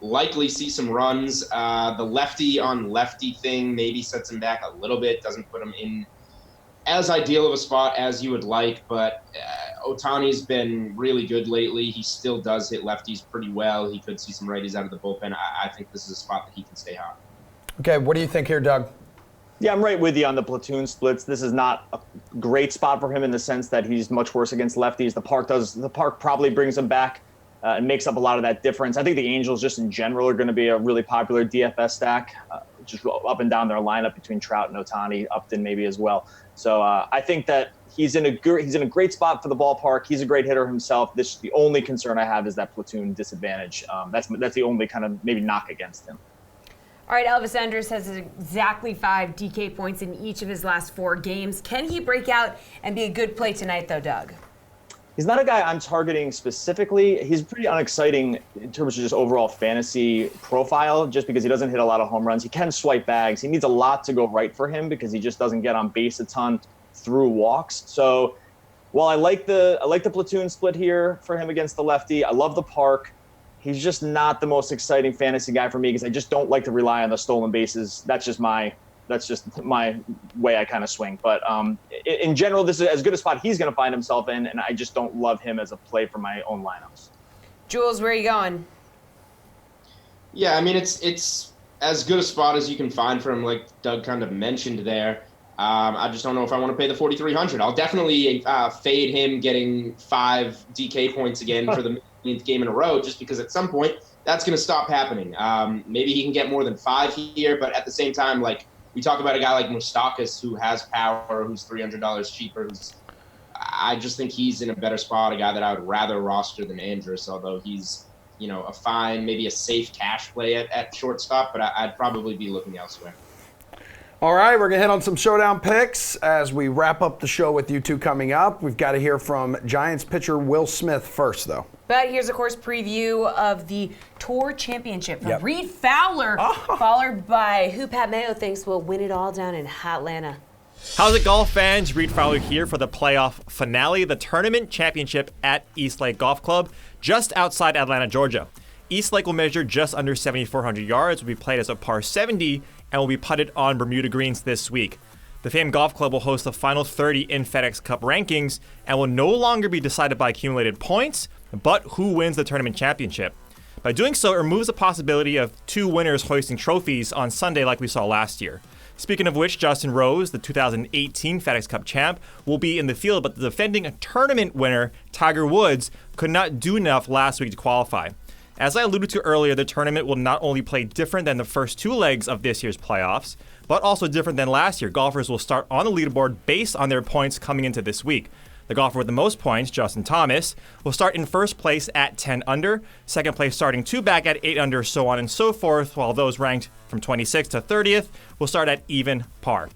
likely see some runs. The lefty on lefty thing maybe sets him back a little bit, doesn't put him in as ideal of a spot as you would like, but Ohtani's been really good lately. He still does hit lefties pretty well. He could see some righties out of the bullpen. I think this is a spot that he can stay hot. Okay, what do you think here, Doug? Yeah, I'm right with you on the platoon splits. This is not a great spot for him in the sense that he's much worse against lefties. The park probably brings him back and makes up a lot of that difference. I think the Angels just in general are going to be a really popular DFS stack, just up and down their lineup between Trout and Ohtani, Upton maybe as well. So I think that he's in a great spot for the ballpark. He's a great hitter himself. The only concern I have is that platoon disadvantage. That's the only kind of maybe knock against him. All right, Elvis Andrus has exactly 5 DK points in each of his last 4 games. Can he break out and be a good play tonight, though, Doug? He's not a guy I'm targeting specifically. He's pretty unexciting in terms of just overall fantasy profile, just because he doesn't hit a lot of home runs. He can swipe bags. He needs a lot to go right for him because he just doesn't get on base a ton through walks. So while I like the platoon split here for him against the lefty, I love the park. He's just not the most exciting fantasy guy for me because I just don't like to rely on the stolen bases. That's just my way I kind of swing. But in general, this is as good a spot he's going to find himself in, and I just don't love him as a play for my own lineups. Jules, where are you going? Yeah, it's as good a spot as you can find for him, like Doug kind of mentioned there. I just don't know if I want to pay the $4,300. I'll definitely fade him getting 5 DK points again for the millionth game in a row, just because at some point that's going to stop happening. Maybe he can get more than 5 here, but at the same time, like we talk about a guy like Moustakas who has power, who's $300 cheaper. I just think he's in a better spot, a guy that I would rather roster than Andrus, although he's a fine, maybe a safe cash play at shortstop, but I'd probably be looking elsewhere. All right, we're going to hit on some showdown picks as we wrap up the show with you two coming up. We've got to hear from Giants pitcher Will Smith first, though. But here's, of course, preview of the Tour Championship from Reed Fowler, followed by who Pat Mayo thinks will win it all down in Atlanta. How's it, golf fans? Reed Fowler here for the playoff finale, the tournament championship at East Lake Golf Club, just outside Atlanta, Georgia. East Lake will measure just under 7,400 yards, will be played as a par 70, and will be putted on Bermuda greens this week. The famed golf club will host the final 30 in FedEx Cup rankings and will no longer be decided by accumulated points, but who wins the tournament championship. By doing so, it removes the possibility of 2 winners hoisting trophies on Sunday like we saw last year. Speaking of which, Justin Rose, the 2018 FedEx Cup champ, will be in the field, but the defending tournament winner, Tiger Woods, could not do enough last week to qualify. As I alluded to earlier, the tournament will not only play different than the first 2 legs of this year's playoffs, but also different than last year. Golfers will start on the leaderboard based on their points coming into this week. The golfer with the most points, Justin Thomas, will start in first place at 10 under, second place starting 2 back at 8 under, so on and so forth, while those ranked from 26th to 30th will start at even par.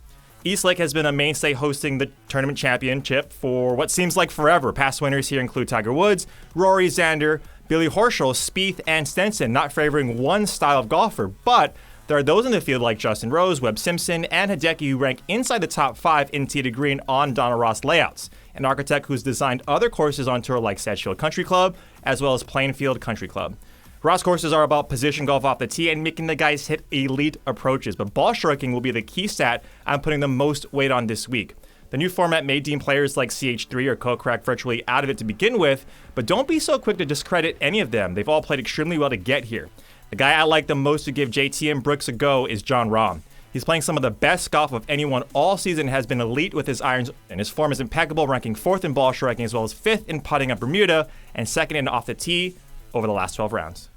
Eastlake has been a mainstay hosting the tournament championship for what seems like forever. Past winners here include Tiger Woods, Rory, Xander, Billy Horschel, Spieth, and Stenson, not favoring one style of golfer, but there are those in the field like Justin Rose, Webb Simpson, and Hideki who rank inside the top 5 in tee to green on Donna Ross layouts. An architect who's designed other courses on tour like Sedgefield Country Club, as well as Plainfield Country Club. Ross courses are about position golf off the tee and making the guys hit elite approaches, but ball striking will be the key stat I'm putting the most weight on this week. The new format may deem players like CH3 or Kokrak virtually out of it to begin with, but don't be so quick to discredit any of them. They've all played extremely well to get here. The guy I like the most to give JT and Brooks a go is Jon Rahm. He's playing some of the best golf of anyone all season, has been elite with his irons, and his form is impeccable, ranking 4th in ball striking as well as 5th in putting at Bermuda and 2nd in off the tee over the last 12 rounds.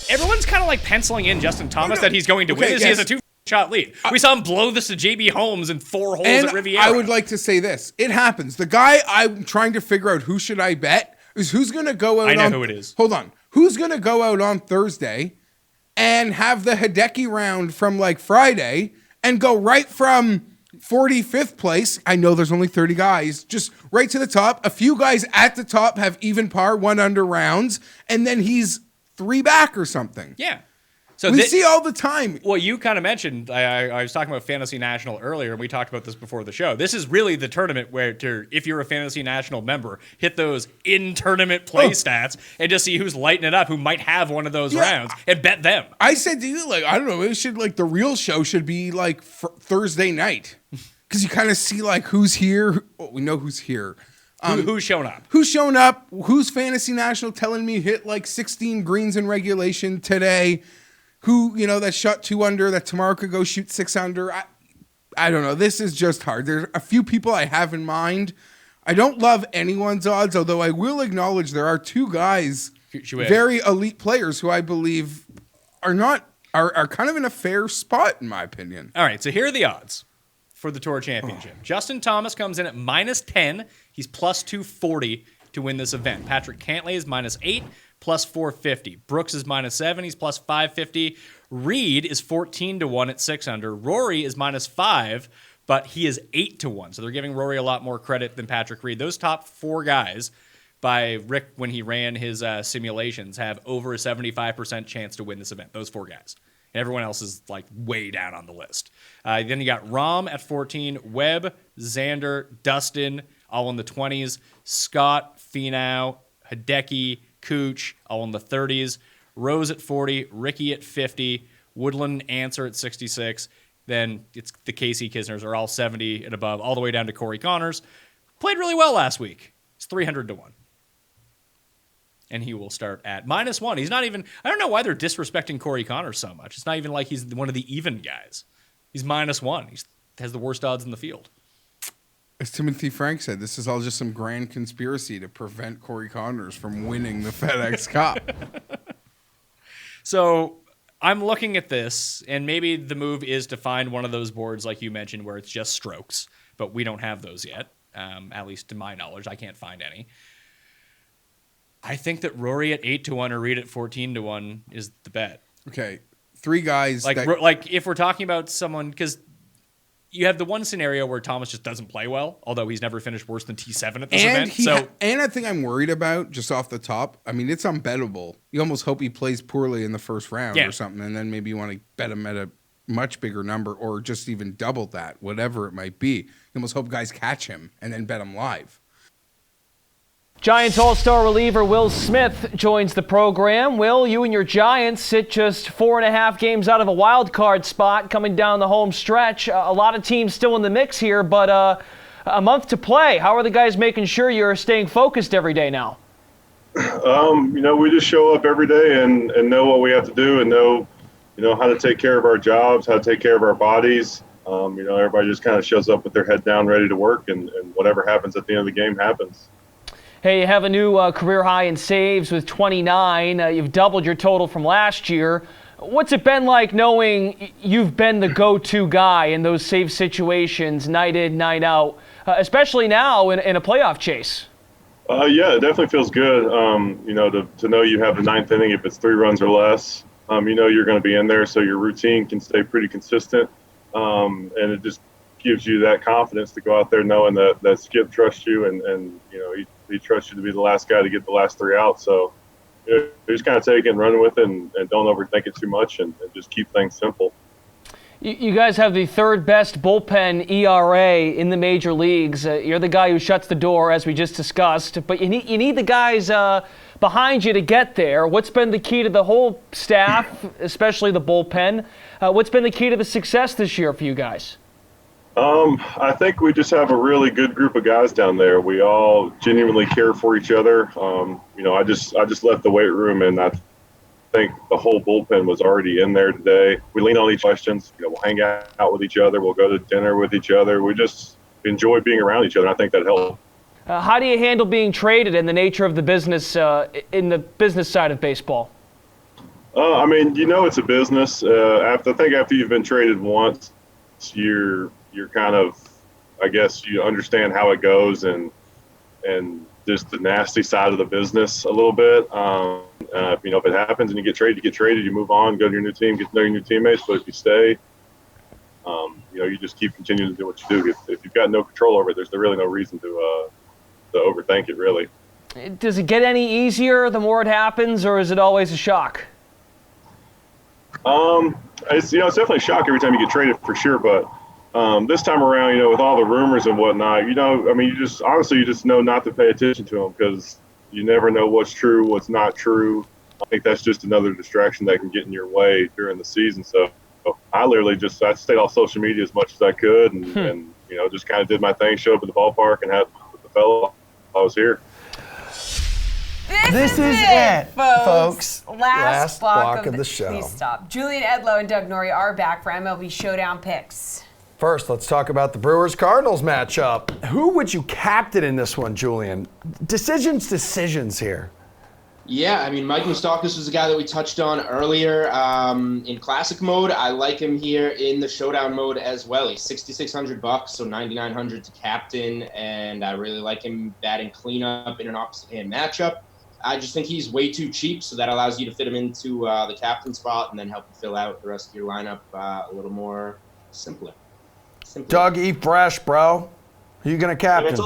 Everyone's kind of like penciling in Justin Thomas that he's going to win. He has a 2-shot lead. We saw him blow this to JB Holmes in 4 holes at Riviera. I would like to say this. It happens. The guy I'm trying to figure out who should I bet is who's going to go out I know who it is. Hold on. Who's going to go out on Thursday and have the Hideki round from like Friday and go right from 45th place. I know there's only 30 guys, just right to the top. A few guys at the top have even par, 1 under rounds, and then he's 3 back or something. Yeah. So we see all the time. Well, you kind of mentioned, I was talking about Fantasy National earlier, and we talked about this before the show. This is really the tournament where, if you're a Fantasy National member, hit those in-tournament play stats and just see who's lighting it up, who might have one of those rounds, and bet them. I said to you, like, I don't know, it should, like, the real show should be, like, Thursday night. Because you kind of see, like, who's here. Well, we know who's here. Who's showing up? Who's showing up? Who's Fantasy National telling me hit, like, 16 greens in regulation today? Who, that shot 2 under, that tomorrow could go shoot 6 under. I don't know. This is just hard. There's a few people I have in mind. I don't love anyone's odds, although I will acknowledge there are 2 guys, very elite players who I believe are kind of in a fair spot, in my opinion. All right, so here are the odds for the Tour Championship. Justin Thomas comes in at -10. He's plus 240 to win this event. Patrick Cantlay is -8. Plus 450. Brooks is -7. He's plus 550. Reed is 14-1 at 6 under. Rory is -5, but he is 8-1. So they're giving Rory a lot more credit than Patrick Reed. Those top 4 guys, by Rick when he ran his simulations, have over a 75% chance to win this event. Those 4 guys. And everyone else is like way down on the list. Then you got Rahm at 14, Webb, Xander, Dustin, all in the 20s. Scott, Finau, Hideki, Cooch, all in the 30s. Rose at 40, Ricky at 50, Woodland, Answer at 66. Then it's the Casey Kisners are all 70 and above, all the way down to Corey Connors. Played really well last week. It's 300-1. And he will start at -1. He's not even, I don't know why they're disrespecting Corey Connors so much. It's not even like he's one of the even guys. He's -1. He has the worst odds in the field. As Timothy Frank said, this is all just some grand conspiracy to prevent Corey Connors from winning the FedEx Cup. So I'm looking at this, and maybe the move is to find one of those boards like you mentioned where it's just strokes, but we don't have those yet, at least to my knowledge. I can't find any. I think that Rory at 8-1 or Reed at 14-1 is the bet. Okay, 3 guys. Like if we're talking about someone, because you have the one scenario where Thomas just doesn't play well, although he's never finished worse than T7 at this event. And I think I'm worried about, just off the top, I mean, it's unbettable. You almost hope he plays poorly in the first round or something, and then maybe you want to bet him at a much bigger number or just even double that, whatever it might be. You almost hope guys catch him and then bet him live. Giants All-Star reliever Will Smith joins the program. Will, you and your Giants sit just 4.5 games out of a wild card spot coming down the home stretch. A lot of teams still in the mix here, but a month to play. How are the guys making sure you're staying focused every day now? We just show up every day and know what we have to do and know how to take care of our jobs, how to take care of our bodies. Everybody just kind of shows up with their head down, ready to work, and whatever happens at the end of the game happens. Hey, you have a new career high in saves with 29. You've doubled your total from last year. What's it been like knowing you've been the go-to guy in those save situations, night in, night out, especially now in a playoff chase? Yeah, it definitely feels good. To know you have the ninth inning if it's 3 runs or less. You're going to be in there, so your routine can stay pretty consistent, and it just gives you that confidence to go out there knowing that Skip trusts you, and he trusts you to be the last guy to get the last 3 out. So you just kind of take it and run with it, and don't overthink it too much, and just keep things simple. You guys have the 3rd best bullpen ERA in the major leagues. You're the guy who shuts the door, as we just discussed, but you need the guys behind you to get there. What's been the key to the whole staff, especially the bullpen? What's been the key to the success this year for you guys? I think we just have a really good group of guys down there. We all genuinely care for each other. I just left the weight room, and I think the whole bullpen was already in there today. We lean on each questions. We'll hang out with each other. We'll go to dinner with each other. We just enjoy being around each other. I think that helps. How do you handle being traded and the nature of the business in the business side of baseball? It's a business. I think after you've been traded once, you're kind of, I guess, you understand how it goes and just the nasty side of the business a little bit. If it happens and you get traded, you move on, go to your new team, get to know your new teammates. But if you stay, you just keep continuing to do what you do. If you've got no control over it, there's really no reason to overthink it, really. Does it get any easier the more it happens, or is it always a shock? It's definitely a shock every time you get traded, for sure. But this time around, with all the rumors and whatnot, you just know not to pay attention to them, because you never know what's true, what's not true. I think that's just another distraction that can get in your way during the season. So I literally I stayed off social media as much as I could, and just kind of did my thing, showed up at the ballpark, and had with the fellow I was here. This is it, folks. Last block of the show. Please stop. Julian Edlow and Doug Norrie are back for MLB Showdown picks. First, let's talk about the Brewers-Cardinals matchup. Who would you captain in this one, Julian? Decisions here. Yeah, Mike Moustakas was the guy that we touched on earlier in classic mode. I like him here in the showdown mode as well. He's $6,600, so $9,900 to captain, and I really like him batting cleanup in an opposite-hand matchup. I just think he's way too cheap, so that allows you to fit him into the captain spot and then help you fill out the rest of your lineup a little more simpler. Doug, eat fresh, bro. Who you going to captain?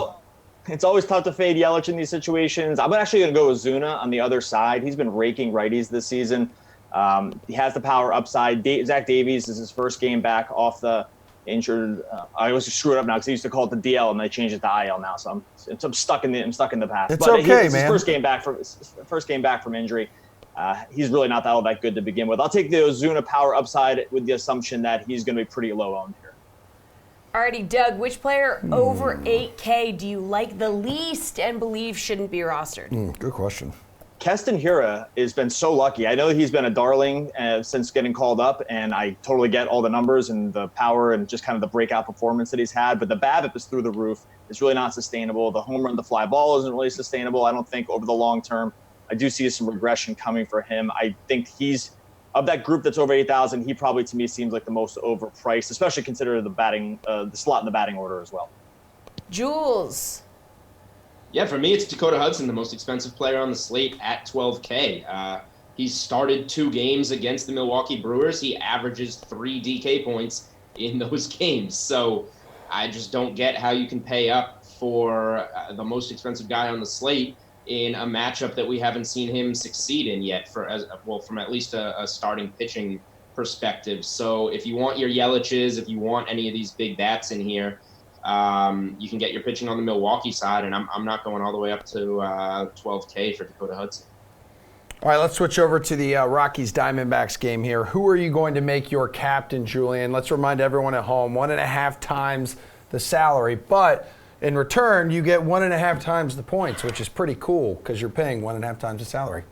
It's always tough to fade Yelich in these situations. I'm actually going to go with Zuna on the other side. He's been raking righties this season. He has the power upside. Zach Davies is his first game back off the injured. I always screw it up now because I used to call it the DL and they changed it to IL now. So I'm stuck in the past. It's okay, man. His first game back from injury. He's really not all that good to begin with. I'll take the Ozuna power upside with the assumption that he's going to be pretty low owned here. Alrighty, Doug, which player over 8K do you like the least and believe shouldn't be rostered? Good question. Keston Hiura has been so lucky. I know he's been a darling since getting called up, and I totally get all the numbers and the power and just kind of the breakout performance that he's had, but the BABIP is through the roof. It's really not sustainable. The home run, the fly ball isn't really sustainable, I don't think, over the long term. I do see some regression coming for him. I think he's, of that group that's over 8,000, he probably to me seems like the most overpriced, especially considering the slot in the batting order as well. Jules. Yeah, for me, it's Dakota Hudson, the most expensive player on the slate at $12K. He's started 2 games against the Milwaukee Brewers. He averages 3 DK points in those games. So I just don't get how you can pay up for the most expensive guy on the slate in a matchup that we haven't seen him succeed in yet, from at least a starting pitching perspective. So if you want your Yelich's, if you want any of these big bats in here, you can get your pitching on the Milwaukee side, and I'm not going all the way up to $12K for Dakota Hudson. All right, let's switch over to the Rockies-Diamondbacks game here. Who are you going to make your captain, Julian? Let's remind everyone at home, 1.5 times the salary, but in return, you get 1.5 times the points, which is pretty cool because you're paying 1.5 times the salary.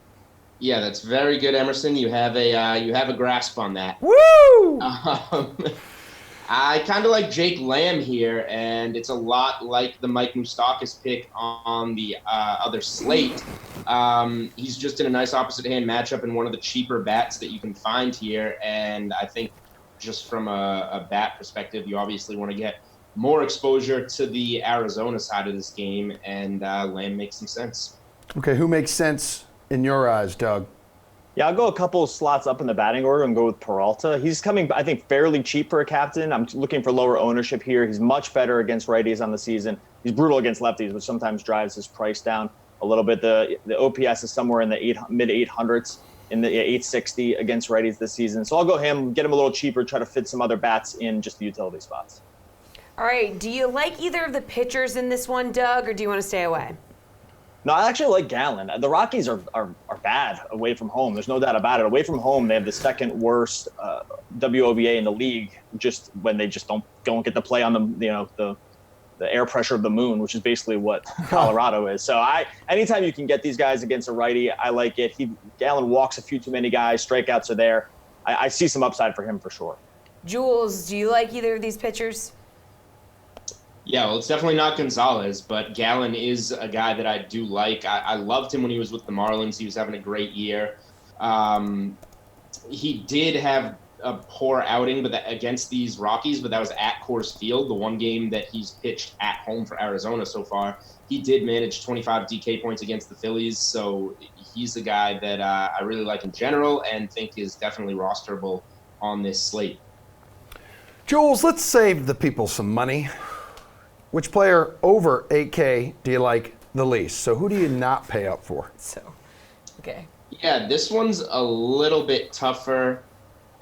Yeah, that's very good, Emerson. You have a grasp on that. Woo! I kind of like Jake Lamb here, and it's a lot like the Mike Moustakas pick on the other slate. He's just in a nice opposite-hand matchup in one of the cheaper bats that you can find here, and I think just from a bat perspective, you obviously want to get more exposure to the Arizona side of this game, and Lamb makes some sense. Okay, who makes sense in your eyes, Doug? Yeah, I'll go a couple of slots up in the batting order and go with Peralta. He's coming, I think, fairly cheap for a captain. I'm looking for lower ownership here. He's much better against righties on the season. He's brutal against lefties, which sometimes drives his price down a little bit. The OPS is somewhere in the mid 800s, in the 860 against righties this season. So I'll go him, get him a little cheaper, try to fit some other bats in just the utility spots. All right, do you like either of the pitchers in this one, Doug, or do you want to stay away? No, I actually like Gallen. The Rockies are bad away from home. There's no doubt about it. Away from home, they have the second worst WOBA in the league. Just when they just don't get to play on the air pressure of the moon, which is basically what Colorado is. So anytime you can get these guys against a righty, I like it. Gallen walks a few too many guys. Strikeouts are there. I see some upside for him for sure. Jules, do you like either of these pitchers? Yeah, well, it's definitely not Gonzalez, but Gallen is a guy that I do like. I loved him when he was with the Marlins. He was having a great year. He did have a poor outing against these Rockies, but that was at Coors Field, the one game that he's pitched at home for Arizona so far. He did manage 25 DK points against the Phillies, so he's a guy that I really like in general and think is definitely rosterable on this slate. Jules, let's save the people some money. Which player over 8K do you like the least? So who do you not pay up for? Okay. Yeah, this one's a little bit tougher.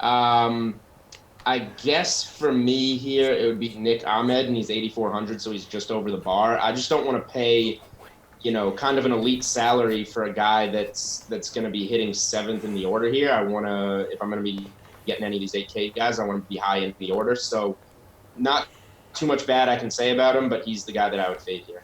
I guess for me here, it would be Nick Ahmed, and he's 8,400, so he's just over the bar. I just don't want to pay, kind of an elite salary for a guy that's going to be hitting 7th in the order here. I want to, if I'm going to be getting any of these 8K guys, I want to be high in the order. So not too much bad I can say about him, but he's the guy that I would fade here.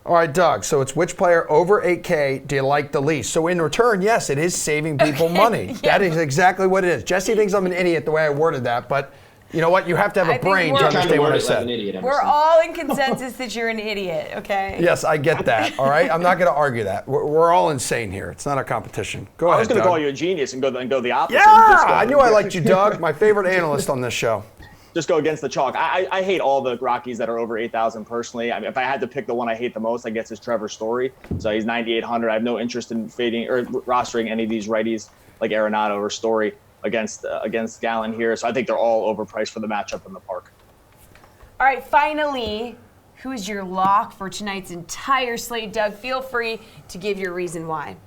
All right, Doug, so it's which player over 8K do you like the least? So in return, yes, it is saving people money. Yeah. That is exactly what it is. Jesse thinks I'm an idiot the way I worded that, but you know what? You have to have a brain to understand what I said. We're all in consensus that you're an idiot, okay? Yes, I get that, all right? I'm not going to argue that. We're all insane here. It's not a competition. Go ahead, I was going to Doug. call you a genius and go the opposite. Yeah, I knew I liked you, Doug. My favorite analyst on this show. Just go against the chalk. I hate all the Rockies that are over 8,000 personally. I mean, if I had to pick the one I hate the most, I guess it's Trevor Story. So he's 9,800. I have no interest in fading or rostering any of these righties like Arenado or Story against Gallen here. So I think they're all overpriced for the matchup in the park. All right, finally, who is your lock for tonight's entire slate? Doug, feel free to give your reason why.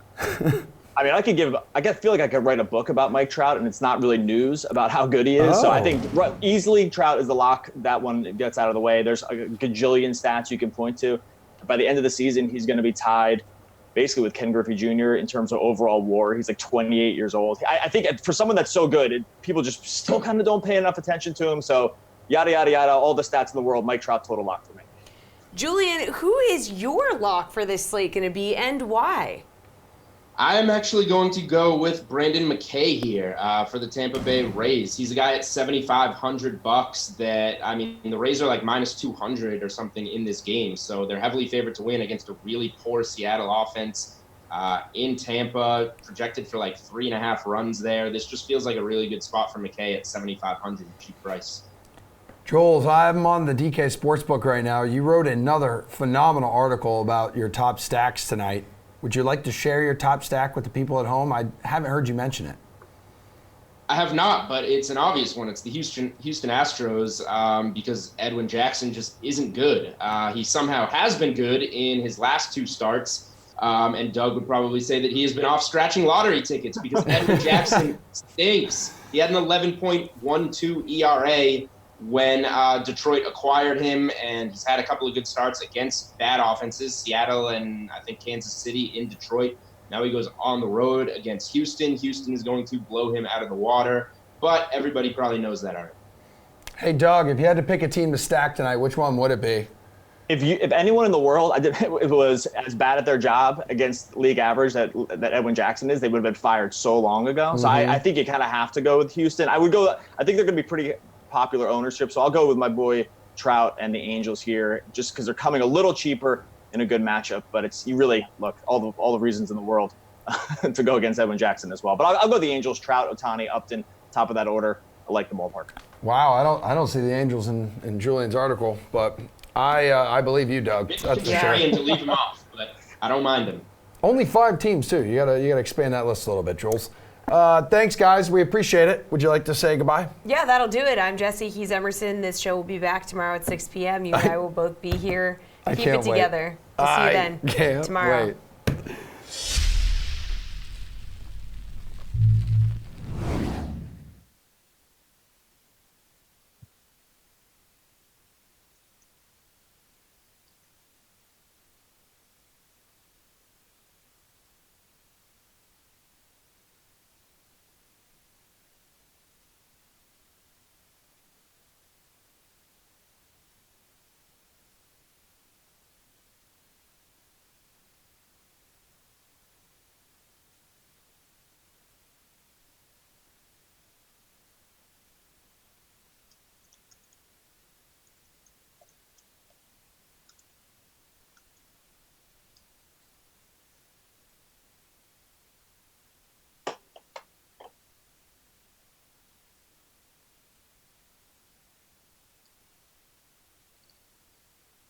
I mean, I feel like I could write a book about Mike Trout, and it's not really news about how good he is. So I think easily Trout is the lock. That one gets out of the way. There's a gajillion stats you can point to. By the end of the season, he's going to be tied basically with Ken Griffey Jr. in terms of overall WAR. He's like 28 years old. I think for someone that's so good, people just still kind of don't pay enough attention to him. So yada, yada, yada, all the stats in the world, Mike Trout, total lock for me. Julian, who is your lock for this slate going to be and why? I am actually going to go with Brandon McKay here for the Tampa Bay Rays. He's a guy at $7,500 that, I mean, the Rays are like minus 200 or something in this game. So they're heavily favored to win against a really poor Seattle offense in Tampa, projected for like 3.5 runs there. This just feels like a really good spot for McKay at $7,500, cheap price. Jules, I'm on the DK Sportsbook right now. You wrote another phenomenal article about your top stacks tonight. Would you like to share your top stack with the people at home? I haven't heard you mention it. I have not, but it's an obvious one. It's the Houston Astros because Edwin Jackson just isn't good. He somehow has been good in his last 2 starts, and Doug would probably say that he has been off scratching lottery tickets because Edwin Jackson stinks. He had an 11.12 ERA when Detroit acquired him, and he's had a couple of good starts against bad offenses, Seattle and I think Kansas City in Detroit. Now he goes on the road against Houston. Houston is going to blow him out of the water, but everybody probably knows that already. Hey, Doug, if you had to pick a team to stack tonight, which one would it be? If anyone in the world if it was as bad at their job against league average that Edwin Jackson is, they would have been fired so long ago. So I think you kind of have to go with Houston. I think they're going to be popular ownership. So I'll go with my boy Trout and the Angels here, just because they're coming a little cheaper in a good matchup. But you really look all the reasons in the world to go against Edwin Jackson as well. But I'll go the Angels, Trout, Ohtani, Upton, top of that order. I like the ballpark. Wow, I don't see the Angels in Julian's article, but I believe you, Doug. That's for sure. To leave him off, but I don't mind him. Only 5 teams too. You gotta expand that list a little bit, Jules. Thanks, guys. We appreciate it. Would you like to say goodbye? Yeah, that'll do it. I'm Jessie. He's Emerson. This show will be back tomorrow at 6 p.m. You and I will both be here. Keep it together. To see you then tomorrow. Wait.